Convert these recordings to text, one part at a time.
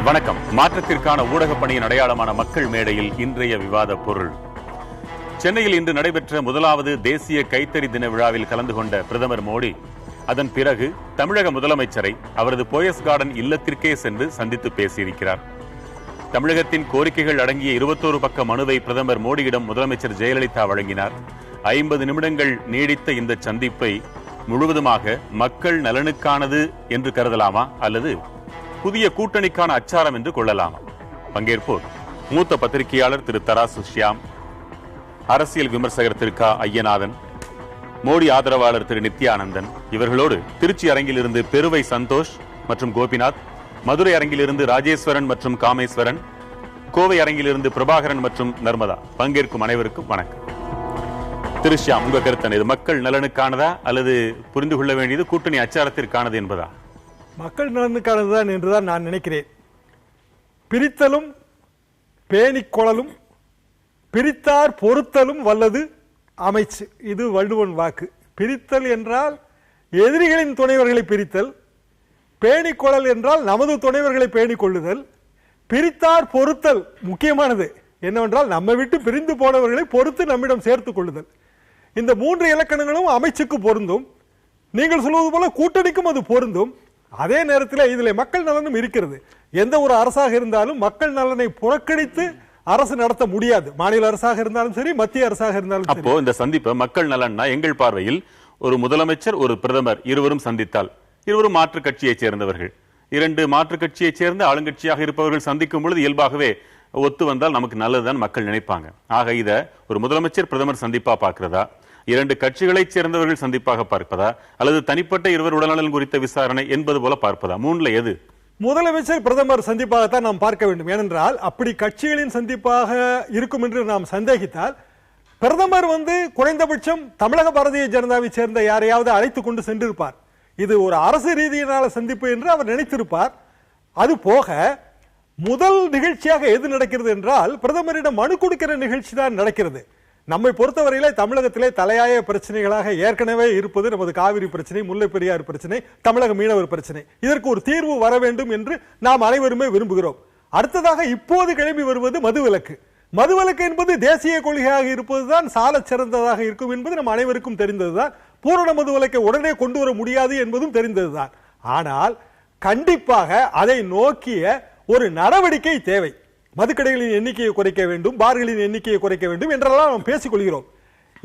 வணக்கம். மாற்றத்திற்கான ஊடக பணியின் அடையாளமான மக்கள் மேடையில் இன்றைய விவாத பொருள். சென்னையில் இன்று நடைபெற்ற முதலாவது தேசிய கைத்தறி தின விழாவில் கலந்து கொண்ட பிரதமர் மோடி அதன் பிறகு தமிழக முதலமைச்சரை அவரது போயஸ் கார்டன் இல்லத்திற்கே சென்று சந்தித்து பேசியிருக்கிறார். தமிழகத்தின் கோரிக்கைகள் அடங்கிய 21 பக்க மனுவை பிரதமர் மோடியிடம் முதலமைச்சர் ஜெயலலிதா வழங்கினார். 50 நிமிடங்கள் நீடித்த இந்த சந்திப்பை முழுவதுமாக மக்கள் நலனுக்கானது என்று கருதலாமா அல்லது புதிய கூட்டணிக்கான அச்சாரம் என்று கொள்ளலாமா? பங்கேற்போர் மூத்த பத்திரிகையாளர் திரு தராசு ஷியாம், அரசியல் விமர்சகர் திரு க ஐயநாதன், மோடி ஆதரவாளர் திரு நித்யானந்தன். இவர்களோடு திருச்சி அரங்கிலிருந்து பெருவை சந்தோஷ் மற்றும் கோபிநாத், மதுரை அரங்கிலிருந்து ராஜேஸ்வரன் மற்றும் காமேஸ்வரன், கோவை அரங்கிலிருந்து பிரபாகரன் மற்றும் நர்மதா. பங்கேற்கும் அனைவருக்கும் வணக்கம். திரு ஷியாம், உங்க கருத்து இது மக்கள் நலனுக்கானதா அல்லது புரிந்து கொள்ள வேண்டியது கூட்டணி அச்சாரத்திற்கானது என்பதா? மக்கள் நலனுக்கானதுதான் என்றுதான் நான் நினைக்கிறேன். பிரித்தலும் பேணிக்கொள்ளலும் பிரித்தார் பொறுத்தலும் வல்லது அமைச்சு, இது வள்ளுவன் வாக்கு. பிரித்தல் என்றால் எதிரிகளின் துணைவர்களை பிரித்தல், பேணிக்கொள்ளல் என்றால் நமது துணைவர்களை பேணிக்கொள்ளுதல், பிரித்தார் பொறுத்தல் முக்கியமானது என்னவென்றால் நம்மை விட்டு பிரிந்து போனவர்களை பொறுத்து நம்மிடம் சேர்த்துக் கொள்ளுதல். இந்த 3 இலக்கணங்களும் அமைச்சுக்கு பொருந்தும். நீங்கள் சொல்வது போல கூட்டணிக்கும் அது பொருந்தும். அதே நேரத்தில் இதில் மக்கள் நலனும் இருக்கிறது. எந்த ஒரு அரசாக இருந்தாலும் மக்கள் நலனை புறக்கணித்து அரசு நடத்த முடியாது. மாநில அரசாக இருந்தாலும் சரி, மத்திய அரசாக இருந்தாலும் சரி. அப்போ இந்த சந்திப்பு மக்கள் நலன்னா எங்கள் பார்வையில் ஒரு முதலமைச்சர் ஒரு பிரதமர் இருவரும் சந்தித்தால், இருவரும் மாற்று கட்சியைச் சேர்ந்தவர்கள், 2 மாற்று கட்சியைச் சேர்ந்த ஆளுங்கட்சியாக இருப்பவர்கள் சந்திக்கும் பொழுது இயல்பாகவே ஒத்து வந்தால் நமக்கு நல்லதுதான் மக்கள் நினைப்பாங்க. ஆக இத ஒரு முதலமைச்சர் பிரதமர் சந்திப்பா பார்க்கிறதா, 2 கட்சிகளைச் சேர்ந்தவர்கள் சந்திப்பாக பார்ப்பதா, அல்லது தனிப்பட்ட இருவர் உடல்நலன் குறித்த விசாரணை என்பது போல பார்ப்பதா? 3ல எது? முதலமைச்சர் பிரதமர் சந்திப்பாகத்தான் நாம் பார்க்க வேண்டும். ஏனென்றால் அப்படி கட்சிகளின் சந்திப்பாக இருக்கும் என்று நாம் சந்தேகித்தால் பிரதமர் குறைந்தபட்சம் தமிழக பாரதிய ஜனதாவை சேர்ந்த யாரையாவது அழைத்துக் கொண்டு சென்றிருப்பார். இது ஒரு அரசு ரீதியிலான சந்திப்பு என்று அவர் நினைத்திருப்பார். அது போக முதல் நிகழ்ச்சியாக எது நடக்கிறது என்றால் பிரதமரிடம் மனு கொடுக்கிற நிகழ்ச்சி தான் நடக்கிறது. நம்மை பொறுத்தவரையிலே தமிழகத்திலே தலையாய பிரச்சனைகளாக ஏற்கனவே இருப்பது நமது காவிரி பிரச்சனை, முல்லை பெரியாறு பிரச்சனை, தமிழக மீனவர் பிரச்சனை. இதற்கு ஒரு தீர்வு வர வேண்டும் என்று நாம் அனைவருமே விரும்புகிறோம். அடுத்ததாக இப்போது கிளம்பி வருவது மதுவிலக்கு. மதுவிலக்கு என்பது தேசிய கொள்கையாக இருப்பதுதான் சால சிறந்ததாக இருக்கும் என்பது நம் அனைவருக்கும் தெரிந்ததுதான். பூரண மதுவிலக்கை உடனே கொண்டு வர முடியாது என்பதும் தெரிந்ததுதான். ஆனால் கண்டிப்பாக அதை நோக்கிய ஒரு நடவடிக்கை தேவை. மதுக்கடைகளின் எண்ணிக்கையை குறைக்க வேண்டும், பார்களின் எண்ணிக்கையை குறைக்க வேண்டும் என்றெல்லாம் நாம் பேசிக் கொள்கிறோம்.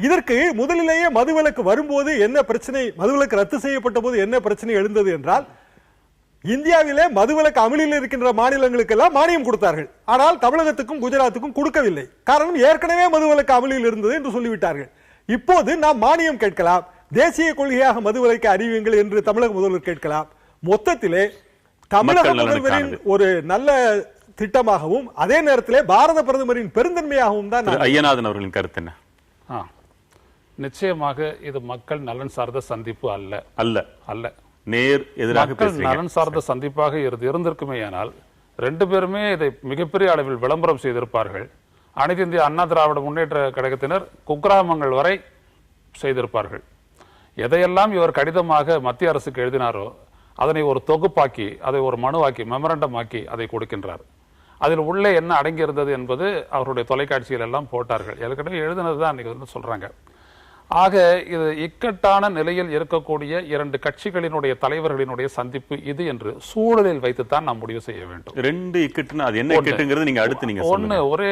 இதற்கு முதலிலேயே மதுவிலக்கு வரும்போது என்ன பிரச்சனை, மதுவிலக்கு ரத்து செய்யப்பட்ட போது என்ன பிரச்சனை எழுந்தது என்றால், இந்தியாவிலே மதுவிலக்கு அமலில் இருக்கின்ற மாநிலங்களுக்கு எல்லாம் மானியம் கொடுத்தார்கள். ஆனால் தமிழகத்துக்கும் குஜராத்துக்கும் கொடுக்கவில்லை. காரணம் ஏற்கனவே மதுவிலக்கு அமலில் இருந்தது என்று சொல்லிவிட்டார்கள். இப்போது நாம் மானியம் கேட்கலாம், தேசிய கொள்கையாக மதுவிலக்கு அறிவியுங்கள் என்று தமிழக முதல்வர் கேட்கலாம். மொத்தத்திலே தமிழக முதல்வரின் ஒரு நல்ல திட்டமாகவும் அதே நேரத்திலே பாரத பிரதமரின் பெருந்தன்மையாகவும் தான். ஐயநாதன் அவர்களின் கருத்து என்ன? நிச்சயமாக இது மக்கள் நலன் சார்ந்த சந்திப்பு அல்ல அல்ல அல்ல நேர் எதிராக மக்கள் நலன் சார்ந்த சந்திப்பாக இருந்திருக்குமே. ஆனால் 2 பேருமே இதை மிகப்பெரிய அளவில் விளம்பரம் செய்திருப்பார்கள். அனைத்து இந்திய அண்ணா திராவிட முன்னேற்ற கழகத்தினர் குக்கிராமங்கள் வரை செய்திருப்பார்கள். எதையெல்லாம் இவர் கடிதமாக மத்திய அரசுக்கு எழுதினாரோ அதனை ஒரு தொகுப்பாக்கி, அதை ஒரு மனுவாக்கி, மெமரண்டம் ஆக்கி அதை கொடுக்கின்றார். அதில் உள்ளே என்ன அடங்கி இருந்தது என்பது அவருடைய தொலைக்காட்சியில் எல்லாம் போட்டார்கள். ஏற்கனவே எழுதினதுதான் இன்னைக்கு சொல்றாங்க. ஆக இது இக்கட்டான நிலையில் இருக்கக்கூடிய 2 கட்சிகளினுடைய தலைவர்களினுடைய சந்திப்பு இது என்று சூழலில் வைத்துத்தான் நாம் முடிவு செய்ய வேண்டும். 2 இக்கட்டுனா அது என்ன இக்கட்டுங்கிறது நீங்க அடுத்து நீங்க ஒண்ணு ஒரே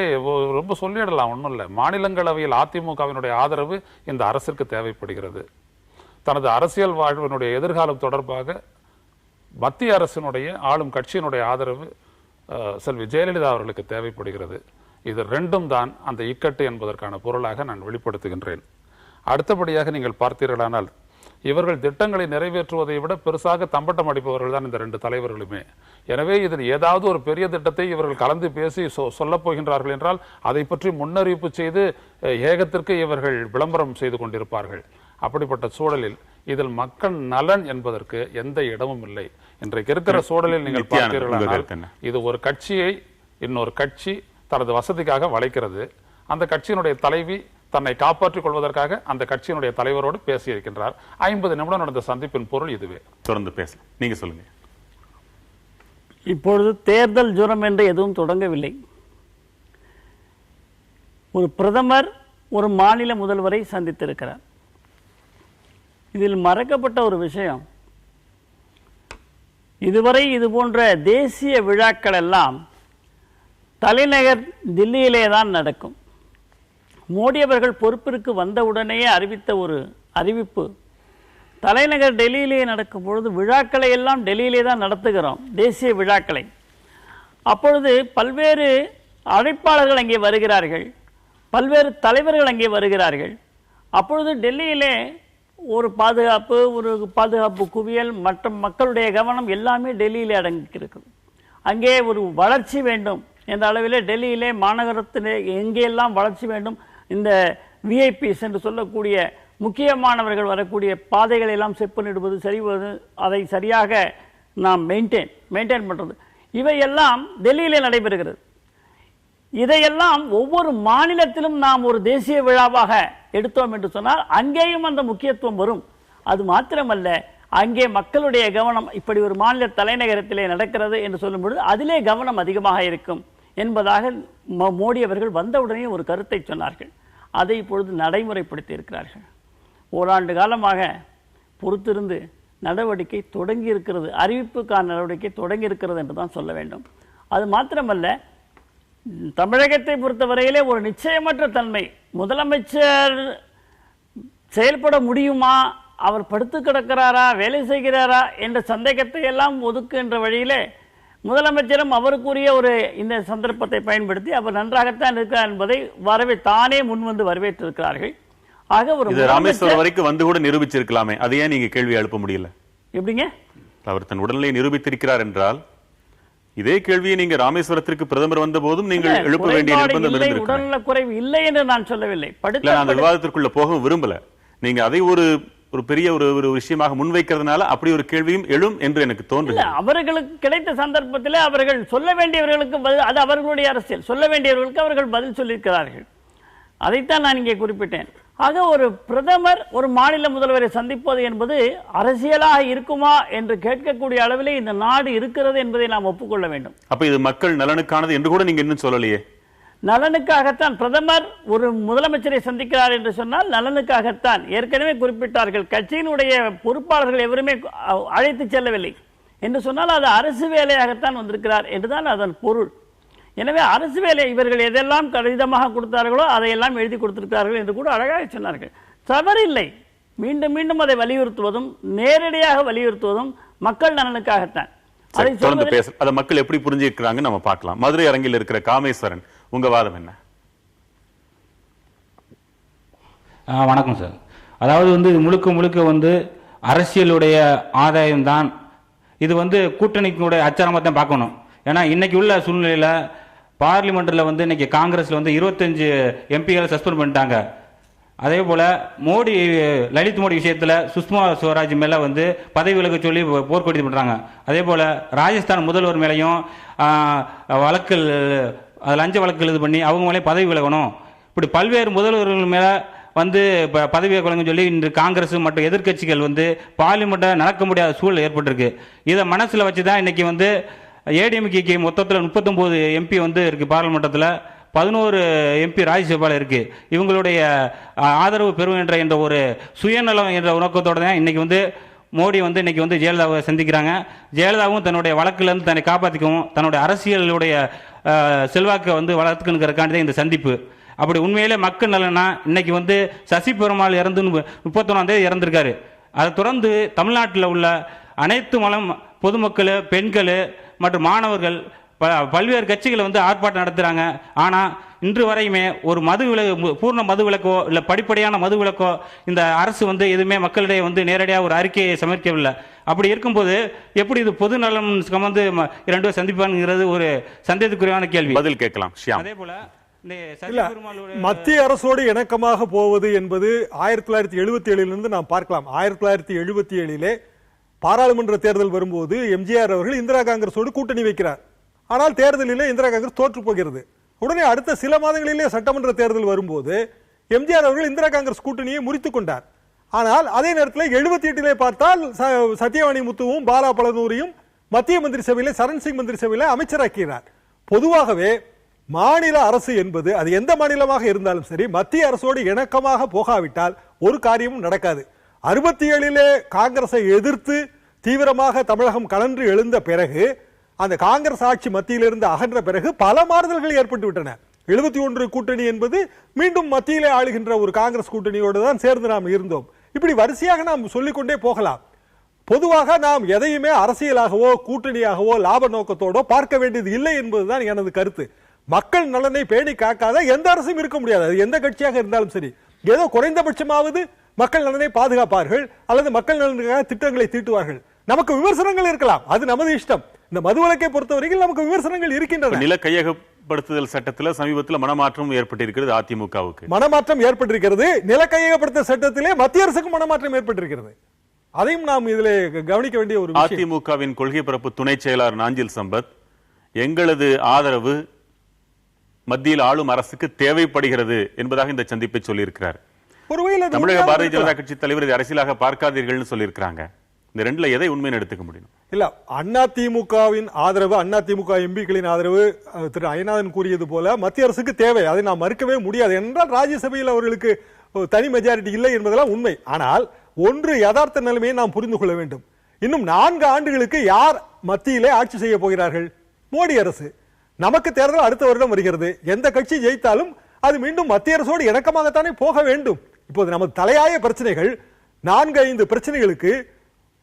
ரொம்ப சொல்லிடலாம், ஒண்ணும் இல்ல. மாநிலங்களவையில் அதிமுகவினுடைய ஆதரவு இந்த அரசிற்கு தேவைப்படுகிறது. தனது அரசியல் வாழ்வினுடைய எதிர்காலம் தொடர்பாக மத்திய அரசினுடைய ஆளும் கட்சியினுடைய ஆதரவு செல்வி ஜெயலலிதா அவர்களுக்கு தேவைப்படுகிறது. இது 2ம் தான் அந்த இக்கட்டு என்பதற்கான பொருளாக நான் வெளிப்படுத்துகின்றேன். அடுத்தபடியாக நீங்கள் பார்த்தீர்களானால் இவர்கள் திட்டங்களை நிறைவேற்றுவதை விட பெருசாக தம்பட்டம் அடிப்பவர்கள் தான் இந்த 2 தலைவர்களுமே. எனவே இதில் ஏதாவது ஒரு பெரிய திட்டத்தை இவர்கள் கலந்து பேசி சொல்லப் போகின்றார்கள் என்றால் அதை பற்றி முன்னறிவிப்பு செய்து ஏகத்திற்கு இவர்கள் விளம்பரம் செய்து கொண்டிருப்பார்கள். அப்படிப்பட்ட சூழலில் இதில் மக்கள் நலன் என்பதற்கு எந்த இடமும் இல்லை. இன்றைக்கு இருக்கிற சூழலில் நீங்கள் பார்த்தீர்களானால் இது ஒரு கட்சியை இன்னொரு கட்சி தனது வசதிக்காக வளைக்கிறது. அந்த கட்சியினுடைய தலைவி தன்னை காப்பாற்றிக் கொள்வதற்காக அந்த கட்சியினுடைய தலைவரோடு பேசியிருக்கின்றார். 50 நிமிடம் நடந்த சந்திப்பின் பொருள் இதுவே. தொடர்ந்து பேச நீங்க சொல்லுங்க. இப்பொழுது தேர்தல் ஜுரம் என்று எதுவும் தொடங்கவில்லை. ஒரு பிரதமர் ஒரு மாநில முதல்வரை சந்தித்திருக்கிறார். இதில் மறக்கப்பட்ட ஒரு விஷயம், இதுவரை இது போன்ற தேசிய விழாக்கள் எல்லாம் தலைநகர் தில்லியிலே தான் நடக்கும். மோடி அவர்கள் பொறுப்பிற்கு வந்தவுடனேயே அறிவித்த ஒரு அறிவிப்பு, தலைநகர் டெல்லியிலே நடக்கும் பொழுது விழாக்களை எல்லாம் டெல்லியிலே தான் நடத்துகிறோம், தேசிய விழாக்களை. அப்பொழுது பல்வேறு அழைப்பாளர்கள் அங்கே வருகிறார்கள், பல்வேறு தலைவர்கள் அங்கே வருகிறார்கள். அப்பொழுது டெல்லியிலே ஒரு பாதுகாப்பு குவியல் மற்றும் மக்களுடைய கவனம் எல்லாமே டெல்லியிலே அடங்கியிருக்குது. அங்கே ஒரு வளர்ச்சி வேண்டும் என்ற அளவிலே டெல்லியிலே மாநகரத்திலே எங்கெல்லாம் வளர்ச்சி வேண்டும், இந்த விஐபிஸ் என்று சொல்லக்கூடிய முக்கியமானவர்கள் வரக்கூடிய பாதைகளை எல்லாம் செப்பனிடுவது, சரிவது, அதை சரியாக நாம் மெயின்டைன் பண்ணுறது, இவையெல்லாம் டெல்லியிலே நடைபெறுகிறது. இதையெல்லாம் ஒவ்வொரு மாநிலத்திலும் நாம் ஒரு தேசிய விழாவாக எடுத்தோம் என்று சொன்னால் அங்கேயும் அந்த முக்கியத்துவம் வரும். அது மாத்திரமல்ல, அங்கே மக்களுடைய கவனம் இப்படி ஒரு மாநில தலைநகரத்திலே நடக்கிறது என்று சொல்லும் பொழுது அதிலே கவனம் அதிகமாக இருக்கும் என்பதாக மோடி அவர்கள் வந்தவுடனே ஒரு கருத்தை சொன்னார்கள். அதை இப்பொழுது நடைமுறைப்படுத்தி இருக்கிறார்கள். ஓராண்டு காலமாக பொறுத்திருந்து நடவடிக்கை தொடங்கி இருக்கிறது, அறிவிப்புக்கான நடவடிக்கை தொடங்கி இருக்கிறது என்று தான் சொல்ல வேண்டும். அது மாத்திரமல்ல, தமிழகத்தை பொறுத்தவரையிலே ஒரு நிச்சயமற்ற தன்மை, முதலமைச்சர் செயல்பட முடியுமா, அவர் படுத்து கிடக்கிறாரா, வேலை செய்கிறாரா என்ற சந்தேகத்தை எல்லாம் ஒதுக்குகின்ற வழியிலே முதலமைச்சரும் அவருக்குரிய ஒரு இந்த சந்தர்ப்பத்தை பயன்படுத்தி அவர் நன்றாகத்தான் இருக்கிறார் என்பதை தானே முன்வந்து வரவேற்றிருக்கிறார்கள். ஆக ஒரு ராமேஸ்வரம் வரைக்கும் வந்து கூட நிரூபிச்சிருக்கலாமே, அதை ஏன் நீங்க கேள்வி எழுப்ப முடியல? எப்படிங்க? அவர் தன் உடல்நிலை நிரூபித்திருக்கிறார் என்றால் இதே கேள்வியை நீங்க ராமேஸ்வரத்திற்கு பிரதமர் வந்த போதும் நீங்கள் எழுப்ப வேண்டிய நிர்பந்தம் இருந்திருக்கும். உடல்நல குறைவு இல்லை என்று நான் சொல்லவில்லை. நான் விவாதத்திற்குள்ள போக விரும்பல. நீங்க அதை ஒரு பெரிய ஒரு விஷயமாக முன்வைக்கிறதுனால அப்படி ஒரு கேள்வியும் எழும் என்று எனக்கு தோன்றுகிறது. அவர்களுக்கு கிடைத்த சந்தர்ப்பத்தில் அவர்கள் சொல்ல வேண்டியவர்களுக்கு அது அவர்களுடைய அரசியல், சொல்ல வேண்டியவர்களுக்கு அவர்கள் பதில் சொல்லியிருக்கிறார்கள். அதைத்தான் நான் இங்கே குறிப்பிட்டேன். ஆக ஒரு பிரதமர் ஒரு மாநில முதல்வரை சந்திப்பது என்பது அரசியலாக இருக்குமா என்று கேட்கக்கூடிய அளவிலே இந்த நாடு இருக்கிறது என்பதை நாம் ஒப்புக்கொள்ள வேண்டும். அப்ப இது மக்கள் நலனுக்கானது என்று கூட நீங்க இன்னும் சொல்லலையே. நலனுக்காகத்தான் பிரதமர் ஒரு முதலமைச்சரை சந்திக்கிறார் என்று சொன்னால் நலனுக்காகத்தான். ஏற்கனவே குறிப்பிட்டார்கள், கட்சியினுடைய பொறுப்பாளர்கள் எவருமே அழைத்து செல்லவில்லை என்று சொன்னால் அது அரசு வேலையாகத்தான் வந்திருக்கிறார் என்றுதான் அதன் பொருள். எனவே அரசு வேலை இவர்கள் எதெல்லாம் கடிதமாக கொடுத்தார்களோ அதையெல்லாம் எழுதி கொடுத்திருக்கிறார்கள் என்று கூட அழகாக சொன்னார்கள். தவறில்லை. மீண்டும் மீண்டும் அதை வலியுறுத்துவதும் நேரடியாக வலியுறுத்துவதும் மக்கள் நலனுக்காகத்தான். அதை மக்கள் எப்படி புரிஞ்சிருக்கிறாங்க நம்ம பார்க்கலாம். மதுரை அரங்கில் இருக்கிற காமேஸ்வரன், உங்க வாதம் என்ன? வணக்கம் சார். அதாவது இது முழுக்க அரசியலுடைய ஆதாயம் தான். இது கூட்டணிக்குடைய அச்சாரமா தான் பார்க்கணும். ஏன்னா இன்னைக்கு உள்ள சூழ்நிலையில பார்லிமெண்ட்ல இன்னைக்கு காங்கிரஸ்ல 25 எம்பிகளை சஸ்பெண்ட் பண்ணிட்டாங்க. அதே போல லலித் மோடி விஷயத்துல சுஷ்மா ஸ்வராஜ் மேல பதவி விலக சொல்லி போர்க்கொடி பண்றாங்க. அதே போல ராஜஸ்தான் முதல்வர் மேலையும் வழக்குகள், லஞ்ச வழக்குகள் இது பண்ணி அவங்க மேலே பதவி விலகணும். இப்படி பல்வேறு முதல்வர்கள் மேல பதவி விலகணும்னு சொல்லி இன்று காங்கிரஸ் மற்றும் எதிர்கட்சிகள் பார்லிமெண்ட்டை நடக்க முடியாத சூழல் ஏற்பட்டிருக்கு. இதை மனசுல வச்சுதான் இன்னைக்கு ஏடிஎம்கே மொத்தத்தில் 39 எம்பி இருக்கு பார்லிமெண்டத்தில், 11 எம்பி ராஜ்யசபால இருக்கு. இவங்களுடைய ஆதரவு பெறும் என்ற ஒரு சுயநலம் என்ற நோக்கத்தோட தான் இன்னைக்கு மோடி இன்னைக்கு ஜெயலலிதாவை சந்திக்கிறாங்க. ஜெயலலிதாவும் தன்னுடைய வழக்கிலிருந்து தன்னை காப்பாற்றிக்கவும் தன்னுடைய அரசியலுடைய செல்வாக்கை வளர்த்துக்கணுங்கிறக்காண்டி இந்த சந்திப்பு. அப்படி உண்மையிலே மக்கள் நலனா இன்னைக்கு சசி பெருமாள் இறந்து 31ஆம் தேதி இறந்திருக்காரு. அதை தொடர்ந்து தமிழ்நாட்டில் உள்ள அனைத்து பொதுமக்கள், பெண்கள் மற்றும் மாணவர்கள் பல்வேறு கட்சிகளை ஆர்ப்பாட்டம் நடத்துறாங்க. ஆனா இன்று வரையுமே ஒரு பூர்ண மது விலக்கோ இல்ல படிப்படியான மது விலக்கோ இந்த அரசு எதுவுமே மக்களிடையே நேரடியாக ஒரு அறிக்கையை சமர்ப்பிக்கவில்லை. அப்படி இருக்கும்போது எப்படி இது பொது நலம் சம்பந்து 2 சந்திப்பாங்கிறது ஒரு சந்தேகத்துக்குரியான கேள்வி. பதில் கேட்கலாம். அதே போல மத்திய அரசோடு இணக்கமாக போவது என்பது 1977 நாம் பார்க்கலாம். 1977 பாராளுமன்ற தேர்தல் வரும்போது எம்ஜிஆர் அவர்கள் இந்திரா காங்கிரஸோடு கூட்டணி வைக்கிறார். ஆனால் தேர்தலிலே இந்திரா காங்கிரஸ் தோற்று போகிறது. உடனே அடுத்த சில மாதங்களிலே சட்டமன்ற தேர்தல் வரும்போது எம்ஜிஆர் அவர்கள் இந்திரா காங்கிரஸ் கூட்டணியை முறித்துக் கொண்டார். ஆனால் அதே நேரத்தில் 78 பார்த்தால் சத்யவாணி முத்துவும் பாலா பழனூரியும் மத்திய மந்திரி சபையில சரண் சிங் மந்திரி சபையில அமைச்சராக்கிறார். பொதுவாகவே மாநில அரசு என்பது அது எந்த மாநிலமாக இருந்தாலும் சரி மத்திய அரசோடு இணக்கமாக போகாவிட்டால் ஒரு காரியமும் நடக்காது. 67 காங்கிரஸை எதிர்த்து தீவிரமாக தமிழகம் கலன்று எழுந்த பிறகு அந்த காங்கிரஸ் ஆட்சி மத்தியிலிருந்து அகன்ற பிறகு பல மாறுதல்கள் ஏற்பட்டு விட்டன. 71 கூட்டணி என்பது மீண்டும் மத்தியிலே ஆளுகின்ற ஒரு காங்கிரஸ் கூட்டணியோடு தான் சேர்ந்து நாம் இருந்தோம். இப்படி வரிசையாக நாம் சொல்லிக்கொண்டே போகலாம். பொதுவாக நாம் எதையுமே அரசியலாகவோ கூட்டணியாகவோ லாப நோக்கத்தோடோ பார்க்க வேண்டியது இல்லை என்பதுதான் எனது கருத்து. மக்கள் நலனை பேணி காக்காத எந்த அரசும் இருக்க முடியாது. அது எந்த கட்சியாக இருந்தாலும் சரி, ஏதோ குறைந்தபட்சமாவது மக்கள் நலனை பாதுகாப்பார்கள் அல்லது மக்கள் நலனுக்காக திட்டங்களை தீட்டுவார்கள். நமக்கு விமர்சனங்கள் இருக்கலாம், அது நமது இஷ்டம். இந்த மதுவிலக்கை பொறுத்தவரையில் நமக்கு விமர்சனங்கள் இருக்கின்றன. நில கையகப்படுத்துதல் சட்டத்தில் சமீபத்தில் மனமாற்றம் ஏற்பட்டிருக்கிறது. அதிமுகவுக்கு மனமாற்றம் ஏற்பட்டிருக்கிறது. நில கையகப்படுத்த சட்டத்திலே மத்திய அரசுக்கு மனமாற்றம் ஏற்பட்டிருக்கிறது. அதையும் நாம் இதிலே கவனிக்க வேண்டிய ஒரு விஷயம். அதிமுகவின் கொள்கை பரப்பு துணை செயலாளர் நாஞ்சில் சம்பத் எங்களது ஆதரவு மத்தியில் ஆளும் அரசுக்கு தேவைப்படுகிறது என்பதாக இந்த சந்திப்பை சொல்லியிருக்கிறார். தமிழக பாரதிய ஜனதா கட்சி தலைவர் இதை அரசியலாக பார்க்காதீர்கள் சொல்லியிருக்கிறாங்க. இந்த ரெண்டுல எதை உண்மையை எடுத்துக்க முடியும்? இல்ல, அதிமுகவின் ஆதரவு, அதிமுக எம்பிக்களின் ஆதரவு திரு அய்யநாதன் கூறியது போல மத்திய அரசுக்கு தேவை. அதை நாம் மறுக்கவே முடியாது. என்றால் ராஜ்யசபையில் அவர்களுக்கு தனி மெஜாரிட்டி இல்லை என்பதெல்லாம் உண்மை. ஆனால் ஒன்று யதார்த்த நிலைமையை நாம் புரிந்து கொள்ள வேண்டும். இன்னும் 4 ஆண்டுகளுக்கு யார் மத்தியிலே ஆட்சி செய்ய போகிறார்கள்? மோடி அரசு. நமக்கு தேர்தல் அடுத்த வருடம் வருகிறது. எந்த கட்சி ஜெயித்தாலும் அது மீண்டும் மத்திய அரசோடு இணக்கமாகத்தானே போக வேண்டும். இப்போது நமது தலையாய பிரச்சனைகள் 4-5 பிரச்சனைகளுக்கு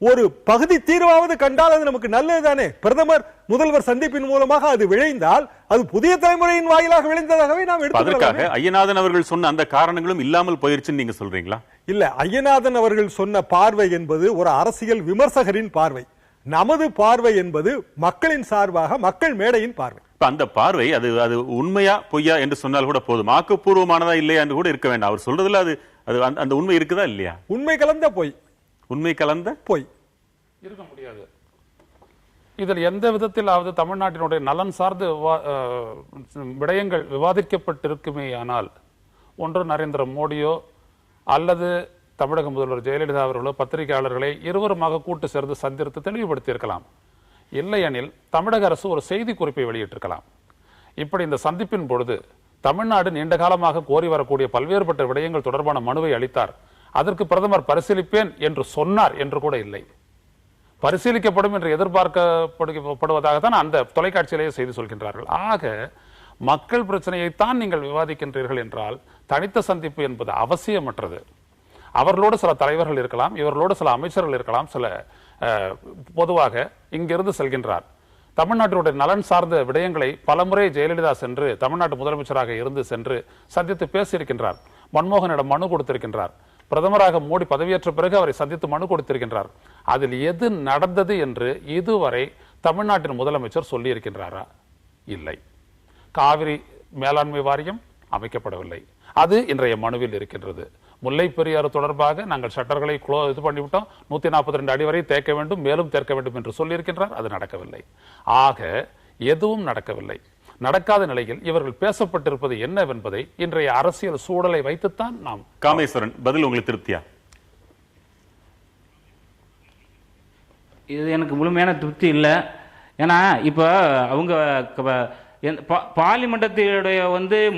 ஒரு பகுதி தீர்வாவது கண்டால் அது நமக்கு நல்லதுதானே. பிரதமர் முதல்வர் சந்திப்பின் மூலமாக அது விளைந்தால் அது புதிய தலைமுறையின் வாயிலாக விளைந்ததாகவே நாம் எடுத்துக்கொள்ளலாம். அய்யநாதன் அவர்கள் சொன்ன அந்த காரணங்களும் இல்லாமல் போயிருச்சுன்னு நீங்க சொல்றீங்களா? இல்ல, அய்யநாதன் அவர்கள் சொன்ன பார்வை என்பது ஒரு அரசியல் விமர்சகரின் பார்வை. நமது பார்வை என்பது மக்களின் சார்பாக மக்கள் மேடையின் பார்வை. அந்த பார்வை அது உண்மையா பொய்யா என்று சொன்னால் கூட போதும். ஆக்கப்பூர்வமானதா இல்லையா என்று கூட இருக்க வேண்டாம். அவர் சொல்றதுல அது அந்த உண்மை இருக்குதா இல்லையா? உண்மை கலந்த பொய். உண்மை கலந்த பொய் இருக்க முடியாது. இதில் எந்த விதத்திலாவது தமிழ்நாட்டினுடைய நலன் சார்ந்து விடயங்கள் விவாதிக்கப்பட்டிருக்குமே ஆனால் ஒன்று நரேந்திர மோடியோ அல்லது தமிழக முதல்வர் ஜெயலலிதா அவர்களோ பத்திரிகையாளர்களை இருவருமாக கூட்டு சேர்ந்து சந்தித்து தெளிவுபடுத்தி இருக்கலாம். இல்லையெனில் தமிழக அரசு ஒரு செய்தி குறிப்பை வெளியிட்டிருக்கலாம். இப்படி இந்த சந்திப்பின் பொழுது தமிழ்நாடு நீண்ட காலமாக கோரி வரக்கூடிய பல்வேறுபட்ட விடயங்கள் தொடர்பான மனுவை அளித்தார். அதற்கு பிரதமர் பரிசீலிப்பேன் என்று சொன்னார் என்று கூட இல்லை. பரிசீலிக்கப்படும் என்று எதிர்பார்க்கப்படுவதாகத்தான் அந்த தொலைக்காட்சியிலேயே செய்தி சொல்கின்றார்கள். ஆக மக்கள் பிரச்சனையைத்தான் நீங்கள் விவாதிக்கின்றீர்கள் என்றால் தனித்த சந்திப்பு என்பது அவசியமற்றது. அவர்களோடு சில தலைவர்கள் இருக்கலாம், இவர்களோடு சில அமைச்சர்கள் இருக்கலாம். சில பொதுவாக இங்கிருந்து செல்கின்றார். தமிழ்நாட்டினுடைய நலன் சார்ந்த விடயங்களை பலமுறை ஜெயலலிதா சென்று தமிழ்நாட்டு முதலமைச்சராக இருந்து சென்று சந்தித்து பேசியிருக்கின்றார். மன்மோகனிடம் மனு கொடுத்திருக்கின்றார். பிரதமராக மோடி பதவியேற்ற பிறகு அவரை சந்தித்து மனு கொடுத்திருக்கின்றார். அதில் எது நடந்தது என்று இதுவரை தமிழ்நாட்டின் முதலமைச்சர் சொல்லி இருக்கின்றாரா? இல்லை. காவிரி மேலாண்மை வாரியம் அமைக்கப்படவில்லை. அது இன்றைய மனுவில் இருக்கின்றது. முல்லை பெரியாறு தொடர்பாக நாங்கள் ஷட்டர்களை இது பண்ணிவிட்டோம், 142 அடி வரை தேக்க வேண்டும், மேலும் தேக்க வேண்டும் என்று சொல்லியிருக்கின்றார். அது நடக்கவில்லை. ஆக எதுவும் நடக்கவில்லை. நடக்காத நிலையில் இவர்கள் பேசப்பட்டிருப்பது என்னவென்பதை இன்றைய அரசியல் சூழலை வைத்துத்தான் நாம். காமேஸ்வரன், பதில் உங்களுக்கு திருப்தியா? இது எனக்கு முழுமையான திருப்தி இல்லை. ஏன்னா இப்போ அவங்க பார்லிமெண்டத்தினுடைய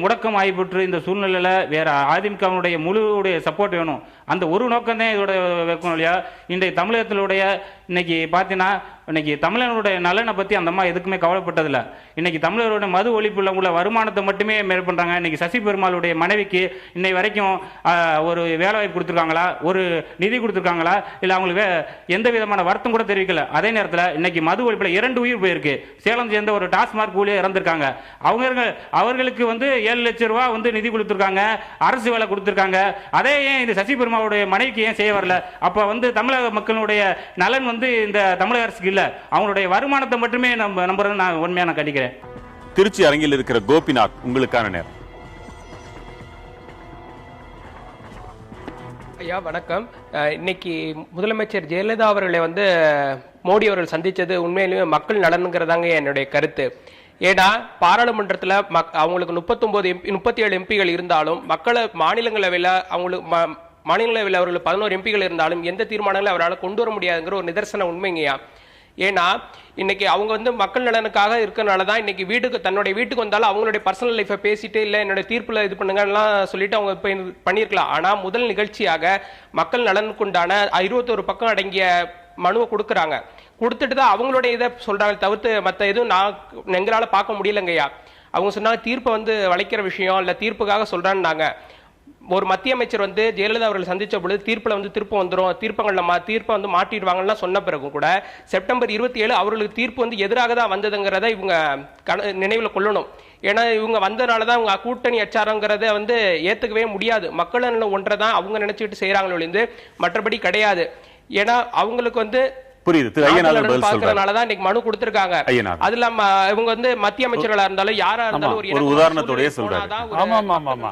முடக்கம் ஆகிப்பட்டு இந்த சூழ்நிலையில் வேற அதிமுகவுடைய முழுடைய சப்போர்ட் வேணும். அந்த ஒரு நோக்கம் தான் இதோட வைக்கணும் இல்லையா? இன்றைய தமிழகத்தினுடைய இன்னைக்கு பார்த்தீங்கன்னா இன்னைக்கு தமிழர்களுடைய நலனை பற்றி அந்த அம்மா எதுக்குமே கவலைப்பட்டதில்லை. இன்னைக்கு தமிழர்களுடைய மது ஒழிப்புல உள்ள வருமானத்தை மட்டுமே மேல் பண்ணுறாங்க. இன்னைக்கு சசி பெருமாளுடைய மனைவிக்கு இன்னை வரைக்கும் ஒரு வேலை வாய்ப்பு கொடுத்துருக்காங்களா, ஒரு நிதி கொடுத்துருக்காங்களா, இல்லை அவங்களுக்கு எந்த விதமான வருத்தம் கூட தெரிவிக்கல. அதே நேரத்தில் இன்னைக்கு மது ஒழிப்புல 2 உயிர் போயிருக்கு. சேலம் சேர்ந்த ஒரு டாஸ்மாக் ஊழியர் இறந்திருக்காங்க. அவர்களுக்கு 7 லட்சம் ரூபாய் நிதி கொடுத்துருக்காங்க, அரசு வேலை கொடுத்துருக்காங்க. அதே ஏன் இந்த சசி பெருமாளுடைய மனைவிக்கு ஏன் செய்ய வரல? அப்ப தமிழக மக்களுடைய நலன் இந்த தமிழக அரசுக்கு இல்ல, அவங்களுடைய வருமானத்தை மட்டுமே நம்புறது நான் உண்மையான கண்டிக்கிறேன். திருச்சி அரங்கில் இருக்கிற கோபிநாத், உங்களுக்கான நேரம். ஐயா வணக்கம். இன்னைக்கு முதலமைச்சர் ஜெயலலிதா அவர்களை மோடி அவர்கள் சந்திச்சது உண்மையிலுமே மக்கள் நலனுங்கிறதாங்க என்னுடைய கருத்து. ஏன்னா பாராளுமன்றத்தில் அவங்களுக்கு 37 எம்பிகள் இருந்தாலும் மாநிலங்களவையில் அவர்களுக்கு 11 எம்பிகள் இருந்தாலும் எந்த தீர்மானங்களும் அவரால் கொண்டு வர முடியாதுங்கிற ஒரு நிதர்சன உண்மைங்கய்யா. ஏன்னா இன்னைக்கு அவங்க வந்து மக்கள் நலனுக்காக இருக்கனால தான் இன்னைக்கு தன்னுடைய வீட்டுக்கு வந்தாலும் அவங்களுடைய பர்சனல் லைஃபை பேசிட்டு இல்லை என்னோட தீர்ப்புல இது பண்ணுங்கலாம் சொல்லிட்டு அவங்க பண்ணியிருக்கலாம். ஆனா முதல் நிகழ்ச்சியாக மக்கள் நலனுக்குண்டான 21 பக்கம் அடங்கிய மனுவை கொடுக்குறாங்க. கொடுத்துட்டு தான் அவங்களுடைய இதை சொல்றாங்க, தவிர்த்து மற்ற எதுவும் எங்களால பார்க்க முடியலங்கய்யா. அவங்க சொன்னாங்க தீர்ப்பை வந்து வளைக்கிற விஷயம் இல்ல தீர்ப்புக்காக சொல்றான்னாங்க. ஒரு மத்திய அமைச்சர் வந்து ஜெயலலிதா அவர்கள் சந்திச்ச பொழுது தீர்ப்புல வந்து திருப்பம் வந்துடும், தீர்ப்பை வந்து மாட்டிடுவாங்கன்னா சொன்ன பிறகு கூட செப்டம்பர் 27 அவர்களுக்கு தீர்ப்பு வந்து எதிராக தான் வந்ததுங்கிறத இவங்க நினைவில் கொள்ளணும். ஏன்னா இவங்க வந்ததுனாலதான் அவங்க கூட்டணி அச்சாரங்கிறத வந்து ஏத்துக்கவே முடியாது. மக்கள் ஒன்றை தான் அவங்க நினைச்சுட்டு செய்யறாங்களோ ஒழிந்து மற்றபடி கிடையாது. ஏன்னா அவங்களுக்கு வந்து இன்னைக்கு மனு கொடுத்திருக்காங்க. அது இல்லாம இவங்க வந்து மத்திய அமைச்சர்களா இருந்தாலும் யாரா இருந்தாலும் ஒரு உதாரணத்தோட சொல்றாங்க.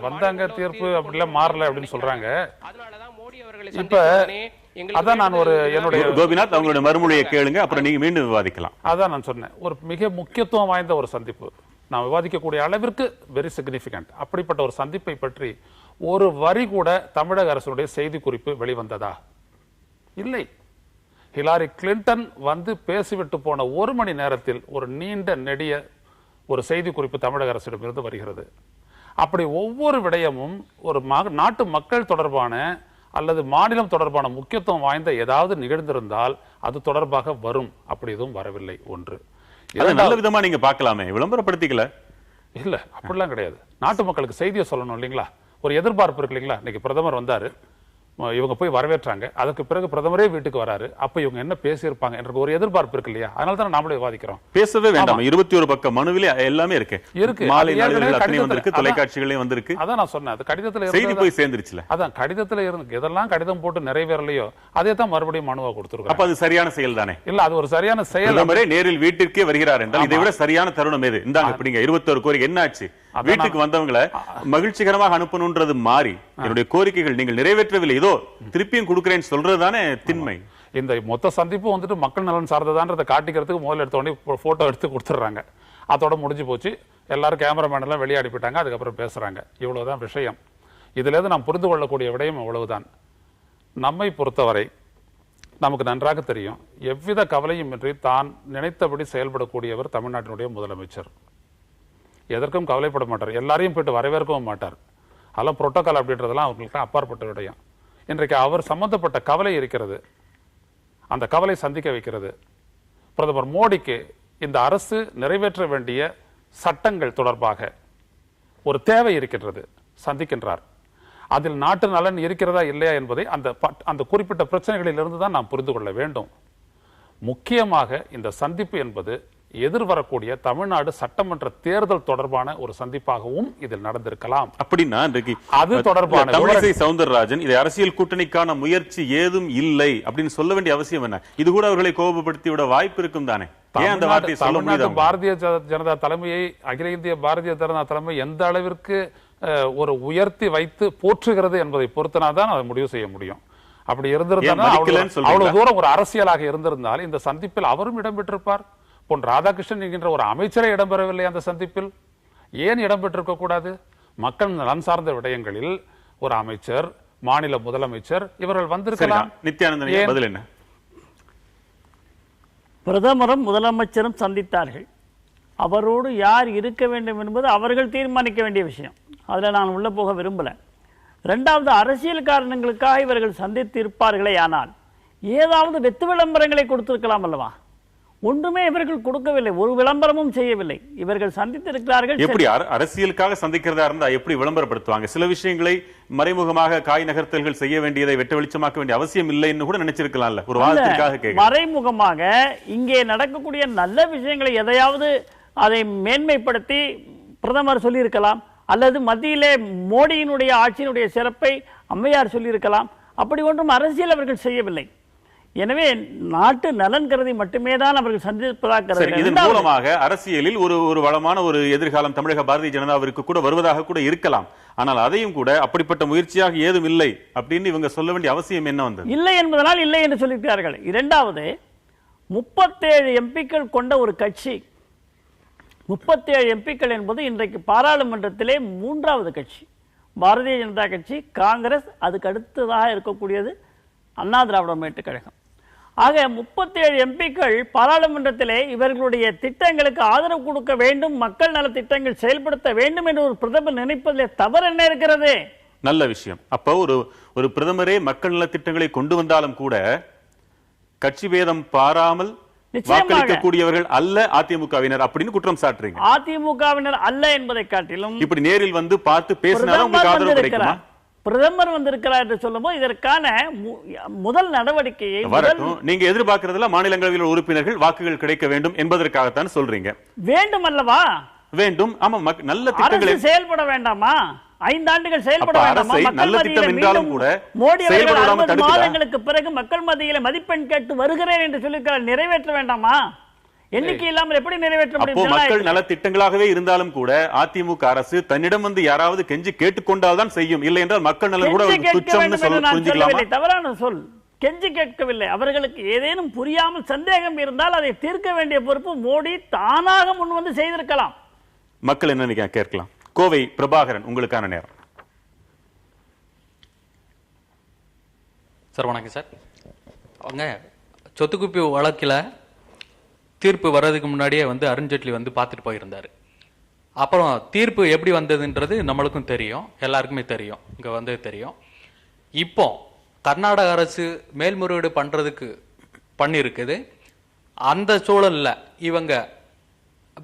வந்தாங்க தீர்ப்பு அப்படிலாம் மாறல அப்படின்னு சொல்றாங்க. அதனாலதான் மோடி அவர்களை இப்ப அதான் நான் என்னுடைய கோபிநாத் அவங்களுடைய மறுமொழியை கேளுங்க, அப்புறம் நீங்க மீண்டும் விவாதிக்கலாம். அதான் நான் சொன்னேன், ஒரு மிக முக்கியத்துவம் வாய்ந்த ஒரு சந்திப்பு, நான் விவாதிக்கக்கூடிய அளவிற்கு வெரி சிக்னிபிகன்ட். அப்படிப்பட்ட ஒரு சந்திப்பை பற்றி ஒரு வரி கூட தமிழக அரசுடைய செய்தி குறிப்பு வெளிவந்ததா? இல்லை. ஹிலாரி கிளின்டன் வந்து பேசிவிட்டு போன 1 மணி நேரத்தில் ஒரு நீண்ட நெடிய ஒரு செய்தி குறிப்பு தமிழக அரசிடமிருந்து வருகிறது. அப்படி ஒவ்வொரு விடயமும் ஒரு நாட்டு மக்கள் தொடர்பான அல்லது மாநிலம் தொடர்பான முக்கியத்துவம் வாய்ந்த ஏதாவது நிகழ்ந்திருந்தால் அது தொடர்பாக வரும். அப்படி எதுவும் வரவில்லை. ஒன்று. நல்ல விதமா நீங்க பார்க்கலாமே, விளம்பரப்படுத்திக்கல. இல்ல அப்படிலாம் கிடையாது. நாட்டு மக்களுக்கு செய்தியை சொல்லணும் இல்லைங்களா? ஒரு எதிர்பார்ப்பு இருக்கு இல்லைங்களா? இன்னைக்கு பிரதமர் வந்தாரு, இவங்க போய் வரவேற்றாங்க, அதுக்கு பிறகு பிரதமரே வீட்டுக்கு வராரு, அப்ப இவங்க என்ன பேசியிருப்பாங்க என்ற ஒரு எதிர்பார்ப்பு இருக்கு இல்லையா? அதனால தான் நாமளே விவாதிக்கிறோம். பேசவே வேண்டாம். 21 பக்க மனுவிலே எல்லாமே இருக்கு. மாலை நாளிதழ்கள் அத்தனை வந்திருக்கு, தொலைக்காட்சிகளே வந்திருக்கு. அதான் நான் சொன்னேன், அது கடிதத்துல செய்தி போய் சேர்ந்துருச்சுல. அதான் கடிதத்துல இருந்து எதெல்லாம் கடிதம் போட்டு நிறைவேறலையோ அதே தான் மறுபடியும் மனுவா கொடுத்துருக்காங்க. அப்ப அது சரியான செயல் தானே? இல்ல, அது ஒரு சரியான செயல். பிரதமரே நேரில் வீட்டிற்கே வருகிறார் என்றால் இதை விட சரியான தருணம் எது? இந்தாங்க இப்படிங்க 21 கோரிக்கை என்னாச்சு? வீட்டுக்கு வந்தவங்களை மகிழ்ச்சிகரமாக அனுப்பணும்ன்றது மாறி என்னுடைய கோரிக்கைகள் நீங்கள் நிறைவேற்றவில்லை, இதோ திருப்பியும் கொடுக்கிறேன்னு சொல்றதுதானே திண்மை. இந்த மொத்த சந்திப்பு வந்துட்டு மக்கள் நலன் சார்ந்ததான்றதை காட்டிக்கிறதுக்கு முதல்ல எடுத்த உடனே போட்டோ எடுத்து கொடுத்துட்றாங்க. அதோட முடிஞ்சு போச்சு. எல்லாரும் கேமராமேன் எல்லாம் வெளியாடி போயிட்டாங்க. அதுக்கப்புறம் பேசுறாங்க. இவ்வளவுதான் விஷயம். இதுல இருந்து நாம் புரிந்து கொள்ளக்கூடிய விடயம் அவ்வளவுதான். நம்மை பொறுத்தவரை நமக்கு நன்றாக தெரியும், எவ்வித கவலையும் இன்றி தான் நினைத்தபடி செயல்படக்கூடியவர் தமிழ்நாட்டினுடைய முதலமைச்சர். எதற்கும் கவலைப்பட மாட்டார். எல்லாரையும் போயிட்டு வரவேற்கவும் மாட்டார். அதெல்லாம் புரோட்டோகால் அப்படின்றதெல்லாம் அவங்களுக்கு அப்பாற்பட்ட விடயம். இன்றைக்கு அவர் சம்பந்தப்பட்ட கவலை இருக்கிறது. அந்த கவலை சந்திக்க வைக்கிறது. பிரதமர் மோடிக்கு இந்த அரசு நிறைவேற்ற வேண்டிய சட்டங்கள் தொடர்பாக ஒரு தேவை இருக்கின்றது, சந்திக்கின்றார். அதில் நாட்டு நலன் இருக்கிறதா இல்லையா என்பதை அந்த குறிப்பிட்ட பிரச்சனைகளில் இருந்து தான் நாம் புரிந்து கொள்ள வேண்டும். முக்கியமாக இந்த சந்திப்பு என்பது எதிர்வரக்கூடிய தமிழ்நாடு சட்டமன்ற தேர்தல் தொடர்பான ஒரு சந்திப்பாகவும் இதில் நடந்திருக்கலாம். அப்படின்னா இன்றைக்கு அது தொடர்பான தமிழிசை சவுந்தரராஜன் இதை அரசியல் கூட்டணிக்கான முயற்சி ஏதும் இல்லை அப்படின்னு சொல்ல வேண்டிய அவசியம் என்ன? இது கூட அவர்களை கோபப்படுத்தி விட வாய்ப்பு இருக்கும் தானே? பாரதிய ஜனதா தலைமையை, அகில இந்திய பாரதிய ஜனதா தலைமை எந்த அளவிற்கு ஒரு உயர்த்தி வைத்து போற்றுகிறது என்பதை பொறுத்தனாதான் அதை முடிவு செய்ய முடியும். அப்படி இருந்திருந்தால், அவ்வளவு தூரம் ஒரு அரசியலாக இருந்திருந்தால் இந்த சந்திப்பில் அவரும் இடம்பெற்றிருப்பார். பொன் ராதாகிருஷ்ணன் என்கின்ற ஒரு அமைச்சரை இடம்பெறவில்லை அந்த சந்திப்பில். ஏன் இடம்பெற்றிருக்க கூடாது? மக்கள் நலன் சார்ந்த விடயங்களில் ஒரு அமைச்சர், மாநில முதலமைச்சர் இவர்கள் வந்திருக்கலாம். நித்யானந்தன் பதில் என்ன? பிரதமரும் முதலமைச்சரும் சந்தித்தார்கள். அவரோடு யார் இருக்க வேண்டும் என்பது அவர்கள் தீர்மானிக்க வேண்டிய விஷயம். அதில் நான் உள்ள போக விரும்பல. இரண்டாவது, அரசியல் காரணங்களுக்காக இவர்கள் சந்தித்து இருப்பார்களே ஆனால் ஏதாவது வெத்து விளம்பரங்களை கொடுத்திருக்கலாம் அல்லவா? ஒன்றுமே இவர்கள் கொடுக்கவில்லை, ஒரு விளம்பரமும் செய்யவில்லை. இவர்கள் சந்தித்திருக்கிறார்கள். எப்படி அரசியலுக்காக சந்திக்கிறதா இருந்தா எப்படி விளம்பரப்படுத்துவாங்க? சில விஷயங்களை மறைமுகமாக காய் நகர்த்தல்கள் செய்ய வேண்டியதை வெட்ட வெளிச்சமாக்க வேண்டிய அவசியம் இல்லைன்னு கூட நினைச்சிருக்கலாம்ல. ஒரு வாதத்திற்காக மறைமுகமாக இங்கே நடக்கக்கூடிய நல்ல விஷயங்களை எதையாவது அதை மேன்மைப்படுத்தி பிரதமர் சொல்லியிருக்கலாம், அல்லது மத்தியிலே மோடியினுடைய ஆட்சியினுடைய சிறப்பை அம்மையார் சொல்லியிருக்கலாம். அப்படி ஒன்றும் அரசியல் அவர்கள் செய்யவில்லை. எனவே நாட்டு நலன் கருதி மட்டுமே தான் அவர்கள் சந்திப்பதாக. இதன் மூலமாக அரசியலில் ஒரு வளமான ஒரு எதிர்காலம் தமிழக பாரதிய ஜனதாவிற்கு கூட வருவதாக கூட இருக்கலாம். ஆனால் அதையும் கூட அப்படிப்பட்ட முயற்சியாக ஏதும் இல்லை அப்படின்னு இவங்க சொல்ல வேண்டிய அவசியம் என்ன வந்தது? இல்லை என்பதனால் இல்லை என்று சொல்லியிருக்கிறார்கள். இரண்டாவது, 37 எம்பிக்கள் கொண்ட ஒரு கட்சி, 37 எம்பிக்கள் என்பது இன்றைக்கு பாராளுமன்றத்திலே 3வது கட்சி. பாரதிய ஜனதா கட்சி, காங்கிரஸ், அதுக்கு அடுத்ததாக இருக்கக்கூடியது அண்ணா திராவிட முன்னேற்றக் கழகம். ஆக 37 எம்பிக்கள் பாராளுமன்றத்திலே இவர்களுடைய திட்டங்களுக்கு ஆதரவு கொடுக்க வேண்டும், மக்கள் நல திட்டங்கள் செயல்படுத்த வேண்டும் என்று ஒரு பிரதமர் நினைப்பதிலே தவறு என்ன இருக்கிறது? நல்ல விஷயம். அப்போ ஒரு பிரதமரே மக்கள் நல திட்டங்களை கொண்டு வந்தாலும் கூட கட்சி பேதம் பாராமல் வாக்களிக்கக்கூடியவர்கள் அல்ல அதிமுகவினர் அப்படின்னு குற்றம் சாட்டுறீங்க. அதிமுகவினர் அல்ல என்பதை காட்டிலும் இப்படி நேரில் வந்து பார்த்து பேசினாலும் உங்களுக்கு ஆதரவு கிடைக்குமா? பிரதமர் வந்திருக்கிறார் என்று சொல்லும்போது இதற்கான முதல் நடவடிக்கையை வரட்டும். நீங்க எதிர்பார்க்கறதுல மாநிலங்களவையில் உறுப்பினர்கள் வாக்குகள் கிடைக்க வேண்டும் என்பதற்காகத்தான் சொல்றீங்க. வேண்டும் அல்லவா? வேண்டும். ஆமா, நல்ல திட்டங்களை செயல்பட வேண்டாமா? 5 ஆண்டுகள் செயல்பட வேண்டாமா? நல்ல திட்டம் என்றாலும் கூட மோடி அவர்கள் 60 மாதங்களுக்கு பிறகு மக்கள் மத்தியில மதிப்பெண் கேட்டு வருகிறேன் என்று சொல்லி நிறைவேற்ற வேண்டாமா? எண்ணிக்கை இல்லாமல் எப்படி நிறைவேற்ற முடியும்? மக்கள் நல திட்டங்களாகவே இருந்தாலும் கூட அதிமுக அரசு தன்னிடம் வந்து யாராவது கெஞ்சி கேட்டுக்கொண்டால் தான் செய்யும். இல்லை என்றால் மக்கள் நலன் கூட துச்சம்னு புரிஞ்சுக்கலாமா? தவறான சொல். கெஞ்சி கேட்கவில்லை. அவர்களுக்கு ஏதேனும் புரியாமல் சந்தேகம் இருந்தால் அதை தீர்க்க வேண்டிய பொறுப்பு மோடி தானாக முன் வந்து செய்திருக்கலாம். மக்கள் என்ன கேட்கலாம். கோவை பிரபாகரன், உங்களுக்கான நேரம். சார் வணக்கம் சார். அவங்க சொத்துக்குப்பி வழக்கில் தீர்ப்பு வர்றதுக்கு முன்னாடியே வந்து அருண்ஜேட்லி வந்து பார்த்துட்டு போயிருந்தார். அப்புறம் தீர்ப்பு எப்படி வந்ததுன்றது நம்மளுக்கும் தெரியும், எல்லாருக்குமே தெரியும், இங்கே வந்து தெரியும். இப்போ கர்நாடக அரசு மேல்முறையீடு பண்ணுறதுக்கு பண்ணியிருக்குது. அந்த சூழலில் இவங்க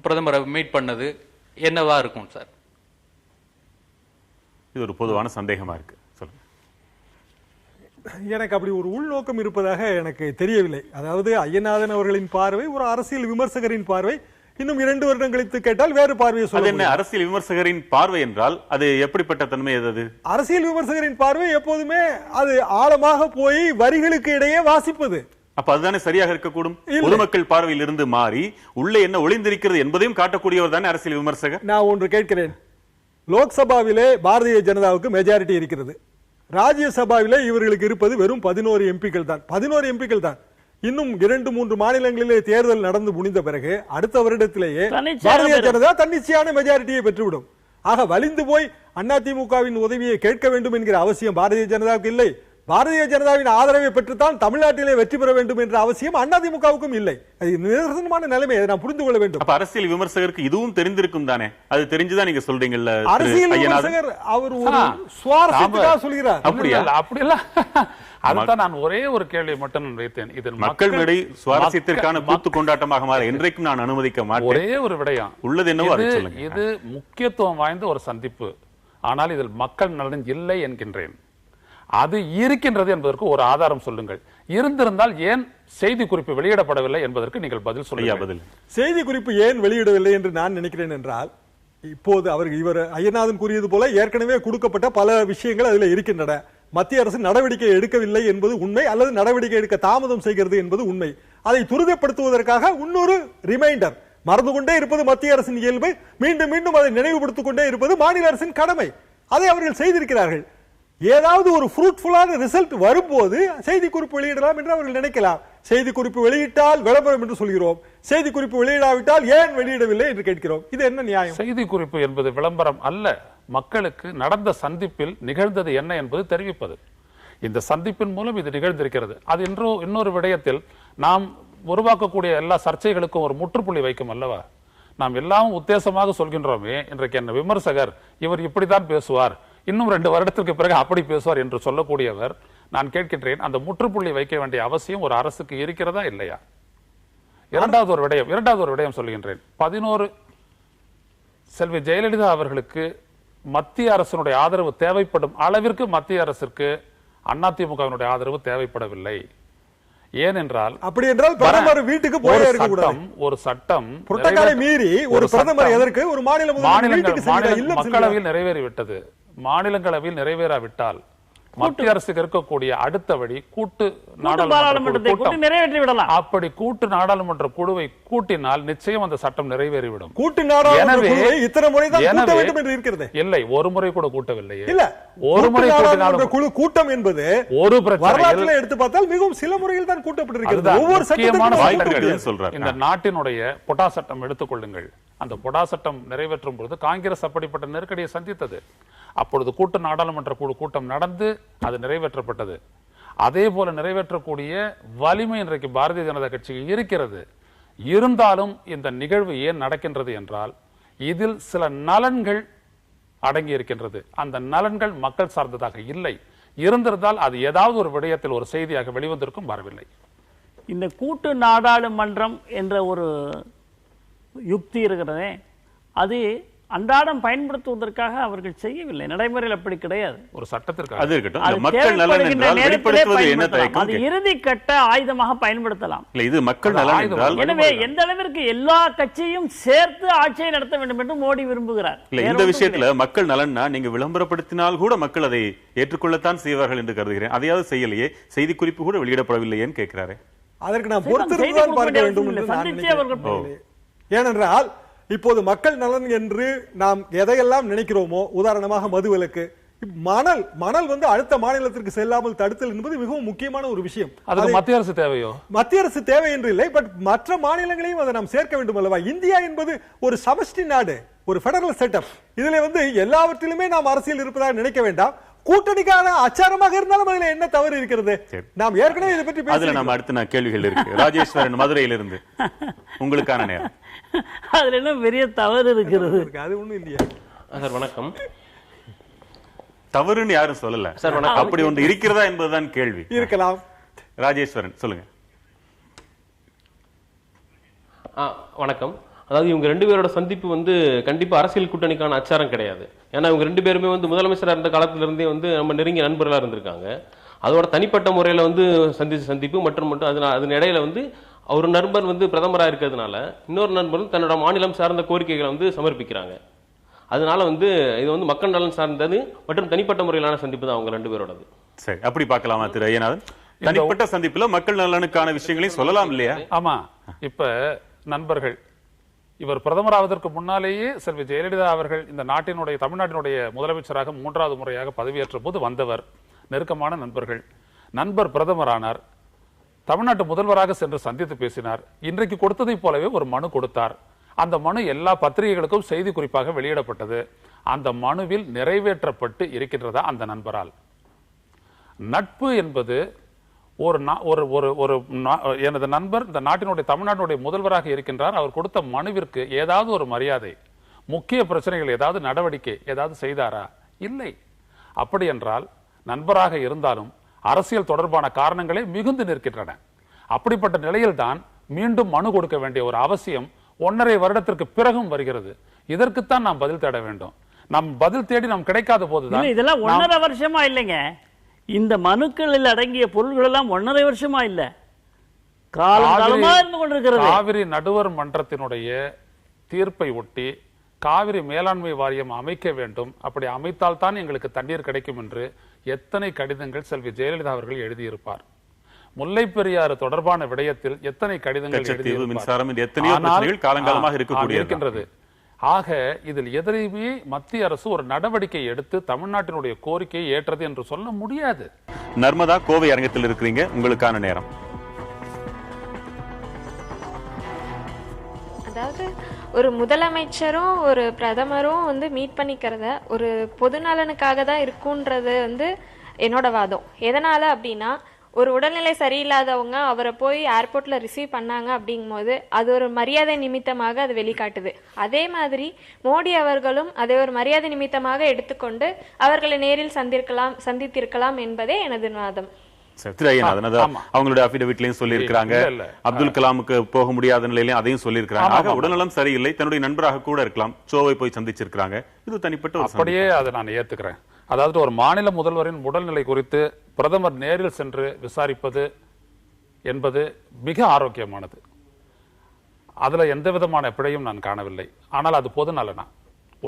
பிரதமரை மீட் பண்ணது என்னவா இருக்கும் சார்? இது ஒரு பொதுவான சந்தேகமா இருக்கு. எனக்கு அப்படி ஒரு உள்நோக்கம் இருப்பதாக எனக்கு தெரியவில்லை. அதாவது ஐயநாதன் அவர்களின் பார்வை ஒரு அரசியல் விமர்சகரின் பார்வை. இன்னும் 2 வருடம் கழித்து கேட்டால் வேறு பார்வையை சொல்ல. என்ன அரசியல் விமர்சகரின் பார்வை என்றால் அது எப்படிப்பட்ட தன்மை? அது அரசியல் விமர்சகரின் பார்வை எப்போதுமே அது ஆழமாக போய் வரிகளுக்கு இடையே வாசிப்பது. அப்ப அதுதானே சரியாக இருக்கக்கூடும். பொதுமக்கள் பார்வையில் இருந்து மாறி உள்ளே என்ன ஒளிந்திருக்கிறது என்பதையும் காட்டக்கூடியவர் தானே அரசியல் விமர்சகர். நான் ஒன்று கேட்கிறேன். லோக்சபாவிலே பாரதிய ஜனதாவுக்கு மெஜாரிட்டி இருக்கிறது. ராஜ்யசபாவிலே இவர்களுக்கு இருப்பது வெறும் 11 எம்பிக்கள் தான். 11 எம்பிக்கள் தான். இன்னும் 2-3 மாநிலங்களிலே தேர்தல் நடந்து முடிந்த பிறகு அடுத்த வருடத்திலேயே பாரதிய ஜனதா தன்னிச்சையான மெஜாரிட்டியை பெற்றுவிடும். ஆக வலிந்து போய் அதிமுகவின் உதவியை கேட்க வேண்டும் என்கிற அவசியம் பாரதிய ஜனதாவுக்கு இல்லை. பாரதிய ஜனதாவின் ஆதரவை பெற்றுத்தான் தமிழ்நாட்டிலே வெற்றி பெற வேண்டும் என்ற அவசியம் அதிமுகவுக்கும் இல்லை. அது நிதர்சனமான நிலைமை. அதை நான் புரிந்து கொள்ள வேண்டும். அப்ப அரசியல் விமர்சகருக்கு இதுவும் தெரிந்திருக்கும் தானே? அது தெரிஞ்சுதான் நீங்க சொல்றீங்கல்ல. அரசியல் விமர்சகர் அவர் ஒரு சுவாரஸ்யத்துக்காக சொல்கிறார். அப்படியா? அப்படியெல்லாம் அதுதான் நான் ஒரே ஒரு கேள்வி மட்டும் வைத்தேன். இது மக்கள் மேடை சுவாரஸ்யத்திற்கான கூத்து கொண்டாட்டமாக மாற என்றைக்கும் நான் அனுமதிக்க மாட்டேன். ஒரே ஒரு விடயம் உள்ளது என்னவோ அதை சொல்லுங்க. இது முக்கியத்துவம் வாய்ந்த ஒரு சந்திப்பு. ஆனால் இதில் மக்கள் நலன் இல்லை என்கின்றேன். அது இருக்கின்றது என்பதற்கு ஒரு ஆதாரம் சொல்லுங்கள். இருந்திருந்தால் ஏன் செய்தி குறிப்பு வெளியிடப்படவில்லை என்பதற்கு நீங்கள் பதில் சொல்லுங்க. செய்தி குறிப்பு ஏன் வெளியிடவில்லை என்று நான் நினைக்கிறேன் என்றால், இப்போது இவர் ஐயநாதன் கூறியது போல ஏற்கனவே கொடுக்கப்பட்ட பல விஷயங்கள் அதில் இருக்கின்றன. மத்திய அரசு நடவடிக்கை எடுக்கவில்லை என்பது உண்மை, அல்லது நடவடிக்கை எடுக்க தாமதம் செய்கிறது என்பது உண்மை. அதை துரிதப்படுத்துவதற்காக இன்னொரு ரிமைண்டர், மறந்து கொண்டே இருப்பது மத்திய அரசின் இயல்பு, மீண்டும் மீண்டும் அதை நினைவுபடுத்திக் கொண்டே இருப்பது மாநில அரசின் கடமை. அதை அவர்கள் செய்திருக்கிறார்கள். ஏதாவது ஒரு ஃப்ரூட்ஃபுல்லான ரிசல்ட் வரும்போது செய்தி குறிப்பு வெளியிடலாம் என்று அவர்கள் நினைக்கலாம். செய்தி குறிப்பு வெளியிட்டால் விளம்பரம் என்று சொல்கிறோம், செய்தி குறிப்பு வெளியிடாவிட்டால் ஏன் வெளியிடவில்லை என்று கேட்கிறோம். இது என்ன நியாயம்? செய்தி குறிப்பு என்பது விளம்பரம் அல்ல, மக்களுக்கு நடந்த சந்திப்பில் நிகழ்ந்தது என்ன என்பது தெரிவிப்பது. இந்த சந்திப்பின் மூலம் இது நிகழ்ந்திருக்கிறது. அது இன்னொரு விடயத்தில் நாம் உருவாக்கக்கூடிய எல்லா சர்ச்சைகளுக்கும் ஒரு முற்றுப்புள்ளி வைக்கும் அல்லவா? நாம் எல்லாம் உத்தேசமாக சொல்கின்றோமே, இன்றைக்கு என்ன விமர்சகர் இவர் இப்படித்தான் பேசுவார், இன்னும் 2 வருடத்திற்கு பிறகு அப்படி பேசுவார் என்று சொல்லக்கூடியவர், நான் கேட்கின்றேன், அந்த முற்றுப்புள்ளி வைக்க வேண்டிய அவசியம் ஒரு அரசுக்கு இருக்கிறதா இல்லையா? இரண்டாவது ஒரு விடயம் சொல்கின்றேன். 11 செல்வி ஜெயலலிதா அவர்களுக்கு மத்திய அரசினுடைய ஆதரவு தேவைப்படும் அளவிற்கு மத்திய அரசிற்கு அதிமுகவினுடைய ஆதரவு தேவைப்படவில்லை. ஏனென்றால் அப்படி என்றால் பிரதமர் வீட்டுக்கு போய் இருக்க கூடாது. ஒரு சட்டம் புரோட்டோகாலை மீறி ஒரு பிரதமர் எதற்கு ஒரு மாநில மக்களவையில் நிறைவேறிவிட்டது. மாநிலங்களவையில் நிறைவேறாவிட்டால் மத்திய அரசுக்கு இருக்கக்கூடிய அடுத்த வழி கூட்டு நாடாளுமன்றத்தை நிறைவேற்றி விடலாம். அப்படி கூட்டு நாடாளுமன்ற குழுவை கூட்டினால் நிச்சயம் அந்த சட்டம் நிறைவேறிவிடும். கூட்டு நாடாளுமன்ற இத்தனை முறை தான் கூட்ட வேண்டும் என்று இருக்கிறது. இல்லை, ஒரு முறை கூட கூட்டவில்லையே. இல்ல, ஒரு முறை குழு கூட்டம் என்பது ஒரு வரலாற்றில் எடுத்து பார்த்தால் மிகவும் சில முறையில் தான் கூட்டப்பட்டிருக்கிறது. ஒவ்வொரு சட்டத்திற்கும் சொல்றார். இந்த நாட்டினுடைய பொடா சட்டம் எடுத்துக்கொள்ளுங்கள். அந்த பொடா சட்டம் நிறைவேற்றும் பொழுது காங்கிரஸ் அப்படிப்பட்ட நெருக்கடியை சந்தித்தது. அப்பொழுது கூட்டு நாடாளுமன்ற குழு கூட்டம் நடந்து அது நிறைவேற்றப்பட்டது. அதே போல நிறைவேற்றக்கூடிய வலிமை இன்றைக்கு பாரதிய ஜனதா கட்சிக்கு இருக்கிறது. இருந்தாலும் இந்த நிகழ்வு ஏன் நடக்கின்றது என்றால் இதில் சில நலன்கள் அடங்கி இருக்கின்றது. அந்த நலன்கள் மக்கள் சார்ந்ததாக இல்லை. இருந்திருந்தால் அது ஏதாவது ஒரு விடயத்தில் ஒரு செய்தியாக வெளிவந்திருக்கும், வரவில்லை. இந்த கூட்டு நாடாளுமன்றம் என்ற ஒரு யுக்தி இருக்கிறதே, அது அன்றாடம் பயன்படுத்துவதற்காக அவர்கள் செய்யவில்லை. நடைமுறையில் அப்படி கிடையாது. ஒரு சட்டத்திற்கு அது இருக்கட்டும். இந்த மக்கள் நலன் என்றால் வெளிப்படுத்துவது என்ன தயக்கம்? அது இறுதி கட்ட ஆயுதமாக பயன்படுத்தலாம். இல்ல, இது மக்கள் நலன் என்றால் எனவே எந்த அளவிற்கு எல்லா கட்சியும் சேர்த்து ஆட்சியை நடத்த வேண்டும் என்று மோடி விரும்புகிறார். இல்ல, இந்த விஷயத்துல மக்கள் நலன்னா நீங்க விளம்பரப்படுத்தினால் கூட மக்கள் அதை ஏற்றுக்கொள்ளத்தான் செய்வார்கள் என்று கருதுகிறேன். அதையாவது செய்யலையே, செய்தி குறிப்பு கூட வெளியிடப்படவில்லையேன்னு கேட்கிறாரு. அதற்கு நான் பொறுத்திருந்துதான் பார்க்க வேண்டும் என்று நான் நினைக்கிறேன். ஏனென்றால் இப்போது மக்கள் நலன் என்று நாம் எதையெல்லாம் நினைக்கிறோமோ, உதாரணமாக மதுவிலக்கு, மணல் வந்து அடுத்த மாநிலத்திற்கு செல்லாமல் தடுத்தல் என்பது மிகவும் முக்கியமான ஒரு விஷயம். அதுக்கு மத்திய அரசு தேவையோ? மத்திய அரசு தேவை என்று இல்லை, பட் மற்ற மாநிலங்களையும் அதை நாம் சேர்க்க வேண்டும் அல்லவா? இந்தியா என்பது ஒரு சமஷ்டி நாடு, ஒரு பெடரல் செட்டப். இதுல வந்து எல்லாவற்றிலுமே நாம் அரசியல் இருப்பதாக நினைக்க வேண்டாம். கூட்டணிக்கான அச்சாரமாக இருந்தாலும் அதுல என்ன தவறு இருக்கிறது? நாம் ஏற்கனவே இதை பற்றி அதுல நம்ம அடுத்த கேள்விகள் இருக்கு. ராஜேஸ்வரன் மதுரையிலிருந்து உங்களுக்கான நேரம். அதுல என்ன பெரிய தவறு இருக்கிறது? அது ஒண்ணும் இல்லையா சார்? வணக்கம். தவறுன்னு யாரும் சொல்லல சார். வணக்கம். அப்படி ஒன்று இருக்கிறதா என்பதுதான் கேள்வி. இருக்கலாம். ராஜேஸ்வரன் சொல்லுங்க. வணக்கம். அதாவது இவங்க ரெண்டு பேரோட சந்திப்பு வந்து கண்டிப்பா அரசியல் கூட்டணிக்கான அச்சாரம் கிடையாது. ஏன்னா இவங்க ரெண்டு பேருமே வந்து முதலமைச்சராக இருந்த காலத்துல இருந்தே வந்து நம்ம நெருங்கிய நண்பர்களா இருந்திருக்காங்க. அதோட தனிப்பட்ட முறையில வந்து சந்திப்பு மற்றும் அதன் இடையில வந்து ஒரு நண்பர் வந்து பிரதமராக இருக்கிறதுனால இன்னொரு நண்பர் தன்னோட மாநிலம் சார்ந்த கோரிக்கைகளை வந்து சமர்ப்பிக்கிறாங்க. அதனால வந்து இது வந்து மக்கள் நலன் சார்ந்தது மற்றும் தனிப்பட்ட முறையிலான சந்திப்பு தான் அவங்க ரெண்டு பேரோடது. சரி, அப்படி பார்க்கலாமா திரு ஐயநாதன்? தனிப்பட்ட சந்திப்புல மக்கள் நலனுக்கான விஷயங்களையும் சொல்லலாம் இல்லையா? ஆமா. இப்ப நண்பர்கள், இவர் பிரதமராவதற்கு முன்னாலேயே செல்வி ஜெயலலிதா அவர்கள் இந்த நாட்டினுடைய தமிழ்நாட்டினுடைய முதலமைச்சராக 3வது முறையாக பதவியேற்ற போது வந்தவர். நெருக்கமான நண்பர்கள். நண்பர் பிரதமரானார். தமிழ்நாட்டு முதல்வராக சென்று சந்தித்து பேசினார். இன்றைக்கு கொடுத்ததை போலவே ஒரு மனு கொடுத்தார். அந்த மனு எல்லா பத்திரிகைகளுக்கும் செய்தி குறிப்பாக வெளியிடப்பட்டது. அந்த மனுவில் நிறைவேற்றப்பட்டு இருக்கின்றதா அந்த நண்பரால்? நட்பு என்பது எனது நண்பர் இந்த நாட்டினுடைய தமிழ்நாட்டினுடைய முதல்வராக இருக்கின்றார், அவர் கொடுத்த மனுவிற்கு ஏதாவது ஒரு மரியாதை, முக்கிய பிரச்சனைகள் ஏதாவது நடவடிக்கை ஏதாவது செய்தாரா? இல்லை. அப்படி என்றால் நண்பராக இருந்தாலும் அரசியல் தொடர்பான காரணங்களே மிகுந்து நிற்கின்றன. அப்படிப்பட்ட நிலையில்தான் மீண்டும் மனு கொடுக்க வேண்டிய ஒரு அவசியம் 1.5 வருடத்திற்கு பிறகும் வருகிறது. இதற்குத்தான் நாம் பதில் தேட வேண்டும். நாம் பதில் தேடி நாம் கிடைக்காத போதுதான் இதெல்லாம் 1.5 வருஷமா இல்லைங்க. இந்த மனுக்களில் அடங்கிய பொருள்கள் எல்லாம் 1.5 வருஷமா இல்ல, காலமா இருந்து கொண்டிருக்கிறது. காவிரி நடுவர் மன்றத்தினுடைய தீர்ப்பை ஒட்டி காவிரி மேலாண்மை வாரியம் அமைக்க வேண்டும், அப்படி அமைத்தால் தான் எங்களுக்கு தண்ணீர் கிடைக்கும் என்று எத்தனை கடிதங்கள் செல்வி ஜெயலலிதா அவர்கள் எழுதியிருப்பார். முல்லை பெரியாறு தொடர்பான விடயத்தில் எத்தனை கடிதங்கள் இருக்கின்றது. ஆக இதில் எதிரையுமே மத்திய அரசு ஒரு நடவடிக்கை எடுத்து தமிழ்நாட்டினுடைய கோரிக்கையை ஏற்றது என்று சொல்ல முடியாது. நர்மதா, கோவை அரங்கத்தில் இருக்கிறீங்க, உங்களுக்கான நேரம். அதாவது ஒரு முதலமைச்சரும் ஒரு பிரதமரும் வந்து மீட் பண்ணிக்கிறத ஒரு பொது நலனுக்காக தான் இருக்குன்றது வந்து என்னோட வாதம். எதனால அப்படின்னா, ஒரு உடல்நிலை சரியில்லாதவங்க அவரை போய் ஏர்போர்ட்ல ரிசீவ் பண்ணாங்க அப்படிங்கும் போது அது ஒரு மரியாதை நிமித்தமாக அது வெளிக்காட்டுது. அதே மாதிரி மோடி அவர்களும் அதை ஒரு மரியாதை நிமித்தமாக எடுத்துக்கொண்டு அவர்களை நேரில் சந்தித்திருக்கலாம் என்பதே எனது வாதம். அவங்களுடைய அபிடவிட்லயும் சொல்லி இருக்காங்க, அப்துல் கலாமுக்கு போக முடியாத நிலையிலும் அதையும் சொல்லி இருக்காங்க. உடல்நலம் சரியில்லை, தன்னுடைய நண்பராக கூட இருக்கலாம், சோவை போய் சந்திச்சிருக்காங்க. இது தனிப்பட்ட அப்படியே அதை நான் ஏத்துக்கிறேன். அதாவது ஒரு மாநில முதல்வரின் உடல்நிலை குறித்து பிரதமர் நேரில் சென்று விசாரிப்பது என்பது மிக ஆரோக்கியமானது. அதுல எந்த விதமான பிழையும் நான் காணவில்லை. ஆனால் அது பொது நலனா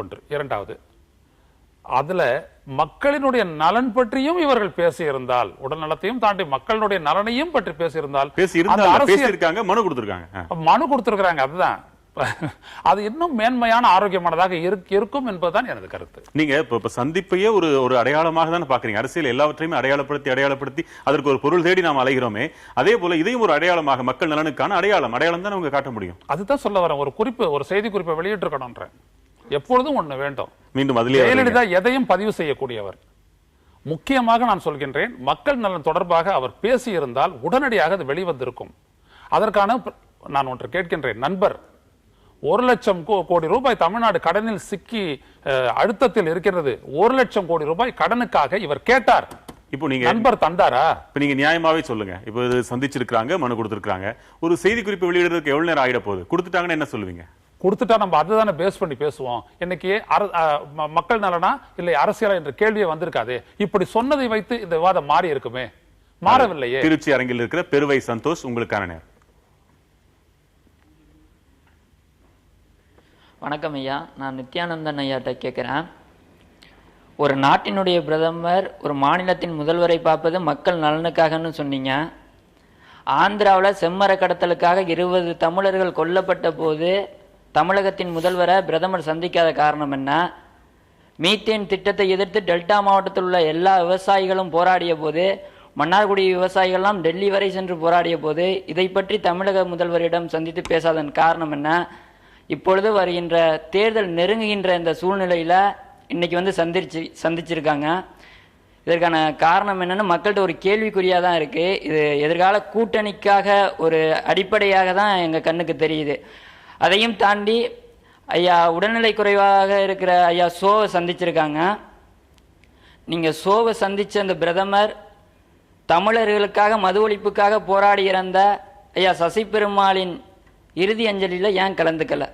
ஒன்று. இரண்டாவது, அதுல மக்களினுடைய நலன் பற்றியும் இவர்கள் பேசியிருந்தால், உடல் நலத்தையும் தாண்டி மக்களுடைய நலனையும் பற்றி பேசியிருந்தால், மனு கொடுத்திருக்காங்க. அதுதான் அது இன்னும் மேன்மையான ஆரோக்கியமானதாக இருக்கும் என்பதுதான் எனது கருத்து. நீங்க இப்ப சந்திப்பையே ஒரு அடையாளமாக தான் பாக்குறீங்க. அரசியல் எல்லாவற்றையும் அடையாளப்படுத்தி அதற்கு ஒரு பொருள் தேடி நாம் அலைகிறோமே, அதே போல இதையும் ஒரு அடையாளமாக, மக்கள் நலனுக்கான அடையாளம் தான் அவங்க காட்ட முடியும். அதுதான் சொல்ல வரேன். ஒரு செய்தி குறிப்பை வெளியிட்டிருக்கணும். எப்பொழுதும் ஒண்ணு வேண்டும். மீண்டும் ஜெயலலிதா எதையும் பதிவு செய்யக்கூடியவர். முக்கியமாக நான் சொல்கின்றேன், மக்கள் நலன் தொடர்பாக அவர் பேசியிருந்தால் உடனடியாக அது வெளிவந்திருக்கும். அதற்கான நான் ஒன்று கேட்கின்றேன். நண்பர் 1,00,000 கோடி ரூபாய் தமிழ்நாடு கடனில் சிக்கி அழுத்தத்தில் இருக்கிறது. 1,00,000 கோடி ரூபாய் கடனுக்காக இவர் கேட்டார். இப்போ நீங்க நண்பர் தந்தாரா? இப்ப நீங்க நியாயமாவே சொல்லுங்க. இப்போ இது சந்திச்சிருக்காங்க, மனு கொடுத்திருக்காங்க. ஒரு செய்தி குறிப்பு வெளியிடுறதுக்கு எவ்வளவு நேரம் ஆயிட போகுது? கொடுத்துட்டாங்கன்னு என்ன சொல்லுவீங்க? கொடுத்துட்டா நம்ம அதுதானே பேஸ் பண்ணி பேசுவோம். இன்னைக்கு மக்கள் நலனா இல்லை அரசியலா என்ற கேள்வியே வந்திருக்காது. இப்படி சொன்னதை வைத்து இந்த விவாதம் மாறி இருக்குமே, மாறவில்லையே. திருச்சி அரங்கில் இருக்கிற பெருவை சந்தோஷ், உங்களுக்கான நேரம். வணக்கம் ஐயா, நான் நித்யானந்தன் ஐயாட்ட கேட்குறேன். ஒரு நாட்டினுடைய பிரதமர் ஒரு மாநிலத்தின் முதல்வரை பார்ப்பது மக்கள் நலனுக்காகன்னு சொன்னீங்க. ஆந்திராவில் செம்மர கடத்தலுக்காக 20 தமிழர்கள் கொல்லப்பட்ட போது தமிழகத்தின் முதல்வரை பிரதமர் சந்திக்காத காரணம் என்ன? மீத்தேன் திட்டத்தை எதிர்த்து டெல்டா மாவட்டத்தில் உள்ள எல்லா விவசாயிகளும் போராடிய போது, மன்னார்குடி விவசாயிகள்லாம் டெல்லி வரை சென்று போராடிய போது இதை பற்றி தமிழக முதல்வரிடம் சந்தித்து பேசாதன் காரணம் என்ன? இப்பொழுது வருகின்ற தேர்தல் நெருங்குகின்ற இந்த சூழ்நிலையில் இன்னைக்கு வந்து சந்திச்சிருக்காங்க. இதற்கான காரணம் என்னன்னு மக்கள்கிட்ட ஒரு கேள்விக்குறியாக தான் இருக்கு. இது எதிர்கால கூட்டணிக்காக ஒரு அடிப்படையாக தான் எங்கள் கண்ணுக்கு தெரியுது. அதையும் தாண்டி ஐயா உடல்நிலை குறைவாக இருக்கிற ஐயா சோவை சந்திச்சிருக்காங்க. நீங்கள் சோவை சந்தித்த அந்த பிரதமர் தமிழர்களுக்காக மது ஒழிப்புக்காக போராடி இறந்த ஐயா சசி பெருமாளின் இறுதி அஞ்சலியில் ஏன் கலந்துக்கல?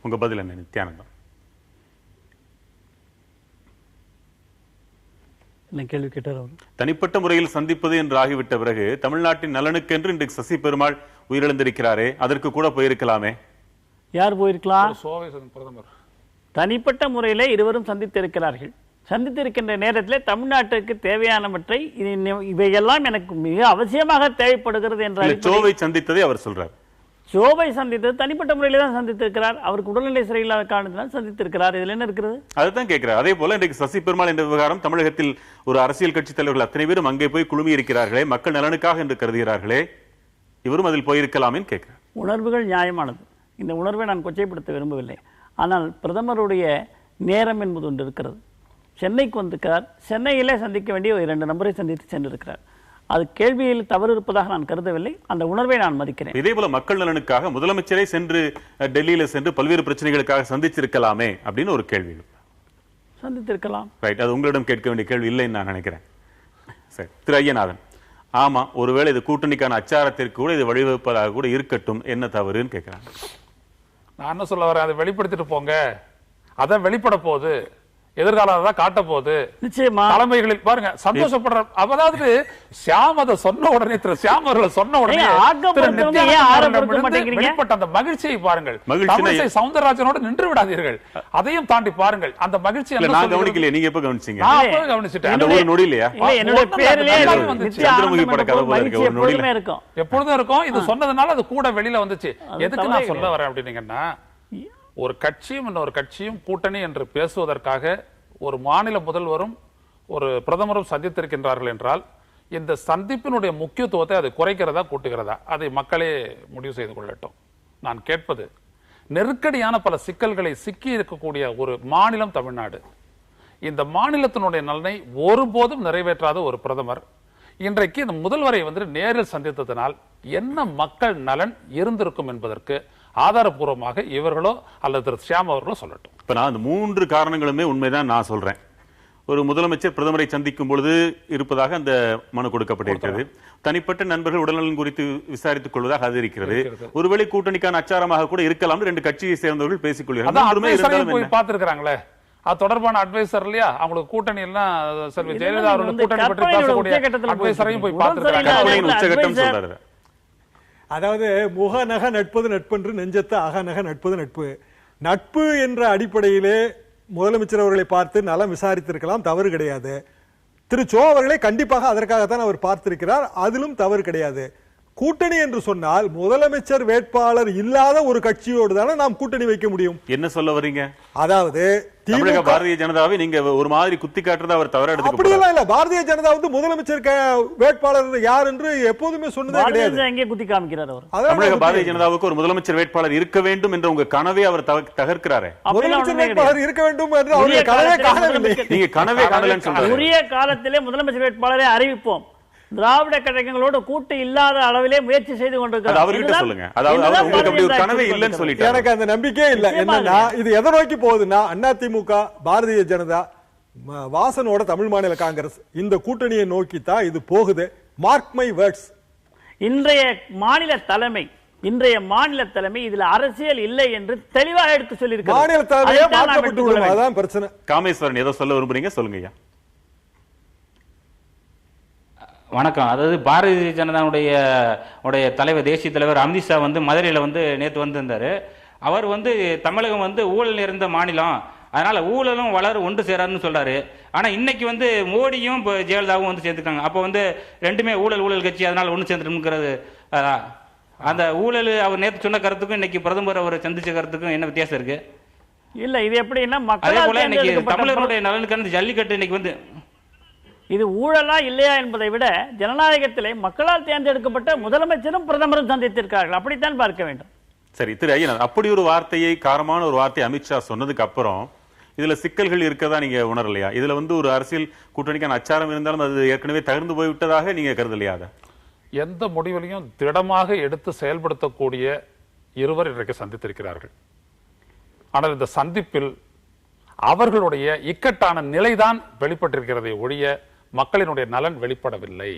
உங்க பதில் என்ன நித்யானந்தம்? கேள்வி கேட்டார். தனிப்பட்ட முறையில் சந்திப்பது என்று ஆகிவிட்ட பிறகு தமிழ்நாட்டின் நலனுக்கென்று இன்றைக்கு சசி பெருமாள் உயிரிழந்திருக்கிறாரே, அதற்கு கூட போயிருக்கலாமே. யார் போயிருக்கலாம்? பிரதமர் தனிப்பட்ட முறையிலே இருவரும் சந்தித்திருக்கிறார்கள். சந்தித்திருக்கின்ற நேரத்தில் தமிழ்நாட்டுக்கு தேவையானவற்றை இவையெல்லாம் எனக்கு மிக அவசியமாக தேவைப்படுகிறது என்ற சோவை சந்தித்ததை அவர் சொல்றார். சோவை சந்தித்தது தனிப்பட்ட முறையில தான் சந்தித்திருக்கிறார். அவருக்கு உடல்நிலை சரியில்லாத காரணத்தினால் சந்தித்திருக்கிறார். இதுல என்ன இருக்கிறது? அதுதான் கேட்கிறார். அதே போல இன்றைக்கு சசி பெருமாள் என்ற விவகாரம் தமிழகத்தில் ஒரு அரசியல் கட்சி தலைவர்கள் அத்தனை பேரும் அங்கே போய் குழுமி இருக்கிறார்களே, மக்கள் நலனுக்காக என்று கருதுகிறார்களே, இவரும் அதில் போயிருக்கலாமே கேட்கிறார். உணர்வுகள் நியாயமானது. இந்த உணர்வை நான் கொச்சைப்படுத்த விரும்பவில்லை. ஆனால் பிரதமருடைய நேரம் என்பது ஒன்று இருக்கிறது. சென்னைக்கு வந்திருக்கிறார். சென்னையிலே சந்திக்க வேண்டிய 2 நபரை சந்தித்து சென்றிருக்கிறார். அது கேள்வியில் தவறு இருப்பதாக நான் கருதவில்லை. அந்த உணர்வை நான் மதிக்கிறேன். இதே போல மக்கள் நலனுக்காக முதலமைச்சரை சென்று டெல்லியில சென்று பல்வேறு பிரச்சனைகளுக்காக சந்திச்சிருக்கலாமே அப்படின்னு ஒரு கேள்வி சந்தித்திருக்கலாம். ரைட், அது உங்களிடம் கேட்க வேண்டிய கேள்வி இல்லைன்னு நான் நினைக்கிறேன். சரி, திரு ஐயநாதன், ஆமா, ஒருவேளை இது கூட்டணிக்கான அச்சாரத்திற்கு கூட இது வழிவகுப்பதாக கூட இருக்கட்டும், என்ன தவறுன்னு கேட்கிறாங்க. நான் என்ன சொல்ல வரேன், அதை வெளிப்படுத்திட்டு போங்க. அதான் வெளிப்பட போகுது, எதிர்காலம் தான் காட்ட போகுது. நிச்சயமா தலைமைகளில் பாருங்க சந்தோஷப்படுற. அதாவது ஷியாம் அதை சொன்ன உடனே, திரு ஷியாம் அவர்கள் சொன்ன உடனே வெளிப்பட்ட அந்த மகிழ்ச்சியை பாருங்கள். தமிழிசை சவுந்தரராஜனோடு நின்று விடாதீர்கள், அதையும் தாண்டி பாருங்கள் அந்த மகிழ்ச்சி. நான் கவனிக்கலையே, நீங்க எப்ப கவனிச்சீங்க? நான் எப்ப கவனிச்சிட்டேன். அந்த ஒரு நொடி இல்லையா? சந்திரமுகி பட கதை போல இருக்கு, ஒரு நொடியில எப்பொழுதும் இருக்கும். இது சொன்னதுனால அது கூட வெளியில வந்துச்சு. எதுக்கு நான் சொல்ல வரேன் அப்படின்னீங்கன்னா, ஒரு கட்சியும் இன்னொரு கட்சியும் கூட்டணி என்று பேசுவதற்காக ஒரு மாநில முதல்வரும் ஒரு பிரதமரும் சந்தித்திருக்கின்றார்கள் என்றால் இந்த சந்திப்பினுடைய முக்கியத்துவத்தை அது குறைக்கிறதா கூட்டுகிறதா அதை மக்களே முடிவு செய்து கொள்ளட்டும். நான் கேட்பது, நெருக்கடியான பல சிக்கல்களை சிக்கி இருக்கக்கூடிய ஒரு மாநிலம் தமிழ்நாடு. இந்த மாநிலத்தினுடைய நலனை ஒருபோதும் நிறைவேற்றாத ஒரு பிரதமர் இன்றைக்கு இந்த முதல்வரை நேரில் சந்தித்ததனால் என்ன மக்கள் நலன் இருந்திருக்கும் என்பதற்கு ஆதாரபூர்வமாக இவர்களோ அல்லது திரு ஷியாம் அவர்களோ சொல்லட்டும். இப்ப நான் அந்த 3 காரணங்களுமே உண்மைதான் நான் சொல்றேன். ஒரு முதலமைச்சர் பிரதமரை சந்திக்கும் பொழுது இருப்பதாக அந்த மனு கொடுக்கப்பட்டிருக்கிறது. தனிப்பட்ட நண்பர்கள் உடல்நலன் குறித்து விசாரித்துக் கொள்வதாக அது இருக்கிறது. ஒருவேளை கூட்டணிக்கான அச்சாரமாக கூட இருக்கலாம் 2 கட்சியை சேர்ந்தவர்கள் பேசிக் கொள்கிறார்கள். பார்த்திருக்கிறாங்களே, அது தொடர்பான அட்வைசர் இல்லையா, அவங்களுக்கு கூட்டணி எல்லாம் செல்வி ஜெயலலிதா அவர்கள் கூட்டணி பற்றி பேசக்கூடிய அட்வைசரையும் போய் பார்த்திருக்கிறாங்க. உச்சகட்டம் சொல்றாரு. அதாவது முக நக நட்பது நட்பென்று நெஞ்சத்து அக நக நட்பது நட்பு. நட்பு என்ற அடிப்படையிலே முதலமைச்சர் அவர்களை பார்த்து நலம் விசாரித்திருக்கலாம், தவறு கிடையாது. திரு சோ அவர்களை கண்டிப்பாக அதற்காகத்தான் அவர் பார்த்திருக்கிறார், அதிலும் தவறு கிடையாது. கூட்டணி என்று சொன்னால் முதலமைச்சர் வேட்பாளர் இல்லாத ஒரு கட்சியோடு தானே நாம் கூட்டணி வைக்க முடியும். என்ன சொல்ல வரீங்க? அதாவது தமிழக பாரதிய ஜனதாவை நீங்க ஒரு மாதிரி குத்தி காட்டுறதா அவர் தவறா எடுத்துக்க அப்படியெல்லாம் இல்ல. பாரதிய ஜனதா வந்து முதலமைச்சர் வேட்பாளர் யார் என்று எப்போதுமே சொன்னதே கிடையாது. எங்கே குத்தி காமிக்கிறார் அவர்? தமிழக பாரதிய ஜனதாவுக்கு ஒரு முதலமைச்சர் வேட்பாளர் இருக்க வேண்டும் என்ற உங்க கனவே அவர் தகர்க்கிறாரே. முதலமைச்சர் வேட்பாளர் இருக்க வேண்டும் என்று அவருடைய கனவே காணவில்லை. நீங்க கனவே காணலன்னு சொல்றீங்க. உரிய காலத்திலே முதலமைச்சர் வேட்பாளரை அறிவிப்போம். திராவிட கழகங்களோடு கூட்டு இல்லாத அளவிலே முயற்சி செய்து கொண்டிருக்கிறார். அவர்கிட்ட சொல்லுங்க. அதாவது உங்களுக்கு அப்படி ஒரு கனவே இல்லைன்னு சொல்லிட்டு எனக்கு அந்த நம்பிக்கையே இல்ல. என்னன்னா இது எதை நோக்கி போகுதுன்னா அதிமுக, பாரதிய ஜனதா, வாசனோட தமிழ் மாநில காங்கிரஸ் இந்த கூட்டணியை நோக்கி தான் இது போகுது. Mark my words. இன்றைய மாநில தலைமை இதுல அரசியல் இல்லை என்று தெளிவாக எடுத்து சொல்லியிருக்கிறார். மாநில தலைமையே மாற்றப்பட்டு விடும். அதான் பிரச்சனை. காமேஸ்வரன் ஏதோ சொல்ல விரும்புறீங்க, சொல்லுங்க ஐயா. வணக்கம். அதாவது பாரதிய ஜனதாவுடைய தலைவர், தேசிய தலைவர் அமித்ஷா வந்து மதுரையில் வந்து நேற்று வந்திருந்தாரு. அவர் வந்து தமிழகம் வந்து ஊழல் நிறைந்த மாநிலம், அதனால ஊழலும் வளரும் ஒன்று சேராதுன்னு சொல்றாரு. ஆனா இன்னைக்கு வந்து மோடியும் ஜெயலலிதாவும் வந்து சேர்ந்துருக்காங்க. அப்போ வந்து ரெண்டுமே ஊழல் கட்சி, அதனால ஒன்று சேர்ந்துருக்கிறது. அந்த ஊழல் அவர் நேற்று சொன்ன கருத்துக்கும் இன்னைக்கு பிரதமர் அவர் சந்திச்ச கருத்துக்கும் என்ன வித்தியாசம் இருக்கு? இல்ல இது எப்படின்னா அதே போல இன்னைக்கு தமிழர்களுடைய நலனுக்கான ஜல்லிக்கட்டு இன்னைக்கு வந்து இது ஊழலா இல்லையா என்பதை விட ஜனநாயகத்திலே மக்களால் தேர்ந்தெடுக்கப்பட்ட முதலமைச்சரும் பிரதமரும் சந்தித்திருக்கிறார்கள். அப்படித்தான் பார்க்க வேண்டும். சரி திரு ஐயனார், அப்படி ஒரு வார்த்தையை, காரமான ஒரு வார்த்தையை அமித்ஷா சொன்னதுக்கு அப்புறம் இதுல சிக்கல்கள் இருக்கதா நீங்க உணரலையா? இதுல வந்து ஒரு அரசியல் கூட்டணிக்கான அச்சாரம் இருந்தாலும் அது ஏற்கனவே தகர்ந்து போய்விட்டதாக நீங்க கருதலையா? எந்த முடிவிலையும் திடமாக எடுத்து செயல்படுத்தக்கூடிய இருவர் இன்றைக்கு சந்தித்திருக்கிறார்கள். ஆனால் இந்த சந்திப்பில் அவர்களுடைய இக்கட்டான நிலைதான் வெளிப்பட்டிருக்கிறதை ஒழிய மக்களினுடைய நலன் வெளிப்படவில்லை.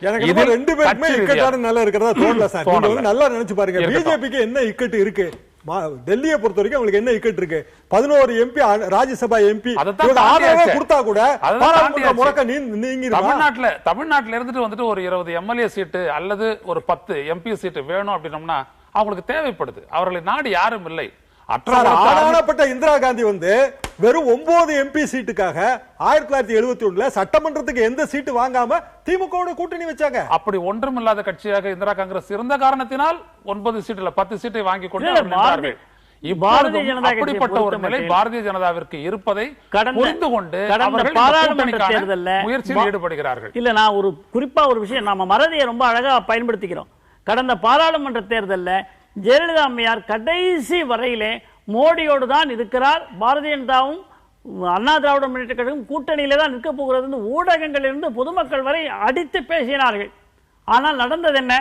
எனக்கு ரெண்டு பேருமே இக்கட்டான நிலை இருக்கிறதா தோணல சார். நீங்க நல்லா நினைச்சு பாருங்க, பிஜேபிக்கு என்ன இக்கட்டு இருக்கு? டெல்லியை பொறுத்த வரைக்கும் உங்களுக்கு என்ன இக்கட்டு இருக்கு? 11 எம்பி ராஜ்யசபா எம்பி கொடுத்தா கூட முடக்க நீங்கிருமா? தமிழ்நாட்டுல இருந்துட்டு வந்துட்டு ஒரு 20 எம்எல்ஏ சீட்டு அல்லது ஒரு 10 எம்பி சீட்டு வேணும் அப்படின்னோம்னா அவங்களுக்கு தேவைப்படுது. அவர்களை நாடு யாரும் இல்லை. ஆனானப்பட்ட இந்திரா காந்தி வந்து வெறும் 9 எம்பி சீட்டுக்காக 1971 சட்டமன்றத்துக்கு எந்த சீட்டு வாங்காம திமுக கூட்டணி வச்சாங்க. அப்படி ஒன்றுமில்லாத கட்சியாக இந்திரா காங்கிரஸ் இருந்த காரணத்தினால் 9 சீட்டுல 10 சீட்டை வாங்கி கொண்டு அப்படிப்பட்ட ஒரு நிலை பாரதிய ஜனதாவிற்கு இருப்பதை புரிந்து கொண்டு முயற்சியில் ஈடுபடுகிறார்கள். இல்ல, நான் ஒரு குறிப்பா ஒரு விஷயம், நாம மறதியை ரொம்ப அழகா பயன்படுத்திக்கிறோம். கடந்த பாராளுமன்ற தேர்தலில் ஜெயலலிதா அம்மையார் கடைசி வரையிலே மோடியோடு தான் இருக்கிறார், பாரதிய ஜனதாவும் அண்ணா திராவிட முன்னேற்ற கழகம் கூட்டணியிலே தான் நிற்க போகிறது ஊடகங்களிலிருந்து பொதுமக்கள் வரை அடித்து பேசினார்கள். ஆனால் நடந்தது என்ன?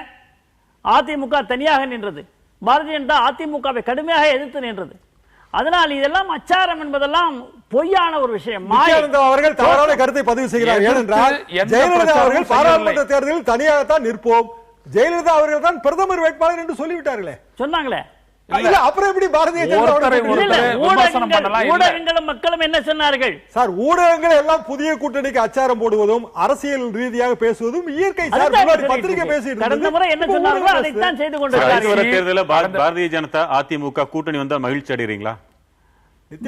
அதிமுக தனியாக நின்றது, பாரதிய ஜனதா அதிமுகவை கடுமையாக எதிர்த்து நின்றது. அதனால் இதெல்லாம் அச்சாரம் என்பதெல்லாம் பொய்யான ஒரு விஷயம். அவர்கள் தவறான கருத்தை பதிவு செய்கிறார். ஏனென்றால் ஜெயலலிதா அவர்கள் பாராளுமன்ற தேர்தலில் தனியாகத்தான் நிற்போம், ஜெயலலிதா அவர்கள் தான் பிரதமர் வேட்பாளர் என்று சொல்லிவிட்டார்களே, சொன்னாங்களே. அப்புறம் எப்படி பாரதிய ஊடகங்களும் மக்களும் என்ன சொன்னார்கள்? சார், ஊடகங்கள் எல்லாம் புதிய கூட்டணிக்கு அச்சாரம் போடுவதும் அரசியல் ரீதியாக பேசுவதும் இயற்கை. பத்திரிகை பேசிட்டு கடந்த முறை என்ன சொன்னார்களோ அதைத்தான் செய்து கொண்டிருக்கிறார்கள். பாரதிய ஜனதா அதிமுக கூட்டணி வந்தா மகிழ்ச்சி அடைகிறீங்களா?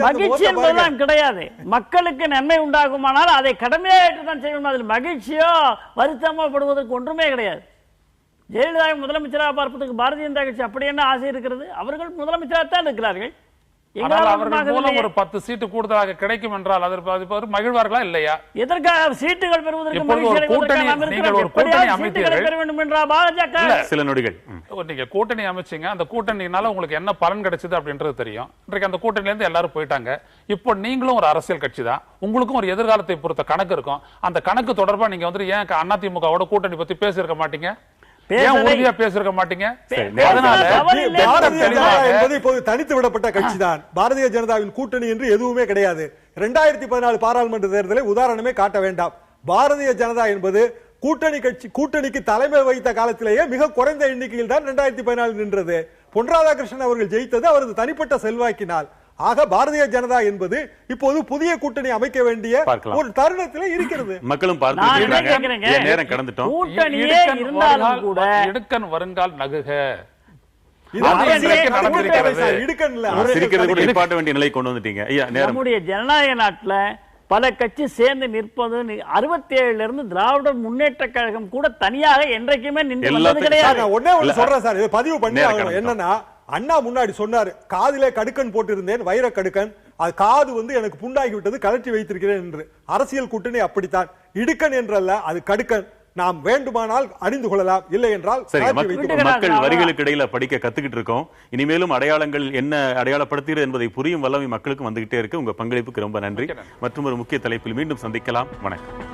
மகிழ்ச்சி என்பதுதான் கிடையாது. மக்களுக்கு நன்மை உண்டாகுமானால் அதை கடமையாக தான் செய்யணும். அதில் மகிழ்ச்சியோ வருத்தமோ படுவதற்கு ஒன்றுமே கிடையாது. ஜெயலலிதாவை முதலமைச்சராக பார்ப்பதற்கு பாரதிய ஜனதா கட்சி அப்படி என்ன ஆசை இருக்கிறது? அவர்கள் முதலமைச்சராகத்தான் இருக்கிறார்கள். ஒரு 10 சீட்டு கூடுதலாக கிடைக்கும் என்றால் அதற்கு மகிழ்வார்களா இல்லையா? எதற்காக சீட்டுகள் பெறுவதற்கு சில நொடிகள் நீங்க கூட்டணி அமைச்சீங்க, அந்த கூட்டணினால உங்களுக்கு என்ன பலன் கிடைச்சது அப்படின்றது தெரியும். இன்றைக்கு அந்த கூட்டணியில இருந்து எல்லாரும் போயிட்டாங்க. இப்போ நீங்களும் ஒரு அரசியல் கட்சி தான், உங்களுக்கும் ஒரு எதிர்காலத்தை பொறுத்த கணக்கு இருக்கும். அந்த கணக்கு தொடர்பா நீங்க வந்து ஏன் அதிமுகவோட கூட்டணி பத்தி பேசியிருக்க மாட்டீங்க? பேசிருக்க மாட்டீங்க. தனித்து விடப்பட்ட கட்சி தான் பாரதிய ஜனதாவின் கூட்டணி என்று எதுவுமே கிடையாது. 2014 பாராளுமன்ற தேர்தலை உதாரணமே காட்ட வேண்டாம். பாரதிய ஜனதா என்பது கூட்டணி கட்சி, கூட்டணிக்கு தலைமை வகித்த காலத்திலேயே மிக குறைந்த எண்ணிக்கையில் தான் 2014 நின்றது. பொன் ராதாகிருஷ்ணன் அவர்கள் ஜெயித்தது அவரது தனிப்பட்ட செல்வாக்கினால். ஆக பாரதிய ஜனதா என்பது இப்போது புதிய கூட்டணி அமைக்க வேண்டிய ஒரு தருணத்தில் இருக்கிறது. மக்களும் பார்த்து நேரம் கடந்துட்டோம். இடுக்கன் வருங்கால் நகுக நம்முடைய ஜனநாயக நாட்டில் பல கட்சி சேர்ந்து நிற்பது 67 இருந்து திராவிட முன்னேற்ற கழகம் கூட தனியாக என்றைக்குமே நின்று வந்தது கிடையாது. நான் ஒண்ணே ஒண்ணு சொல்றேன் சார், இதை பதிவு பண்ணி ஆகணும். என்னன்னா, அண்ணா முன்னாடி சொன்னாரு, காதிலே கடுக்கன் போட்டிருந்தேன், வைர கடுக்கன், அது காது வந்து எனக்கு புண்டாகி விட்டது, கலற்றி வைத்திருக்கிறேன் என்று. அரசியல் கூட்டணி அப்படித்தான், இடுக்கன் என்றல்ல, அது கடுக்கன். நாம் வேண்டுமானால் அறிந்து கொள்ளலாம், இல்லை என்றால் மக்கள் வரிகளுக்கு இடையில படிக்க கத்துக்கிட்டு இருக்கோம். இனிமேலும் அடையாளங்கள் என்ன அடையாளப்படுத்துகிறது என்பதை புரியும் வல்லமை மக்களுக்கு வந்துகிட்டே இருக்கு. உங்க பங்களிப்புக்கு ரொம்ப நன்றி. மற்றும் ஒரு முக்கிய தலைப்பில் மீண்டும் சந்திக்கலாம். வணக்கம்.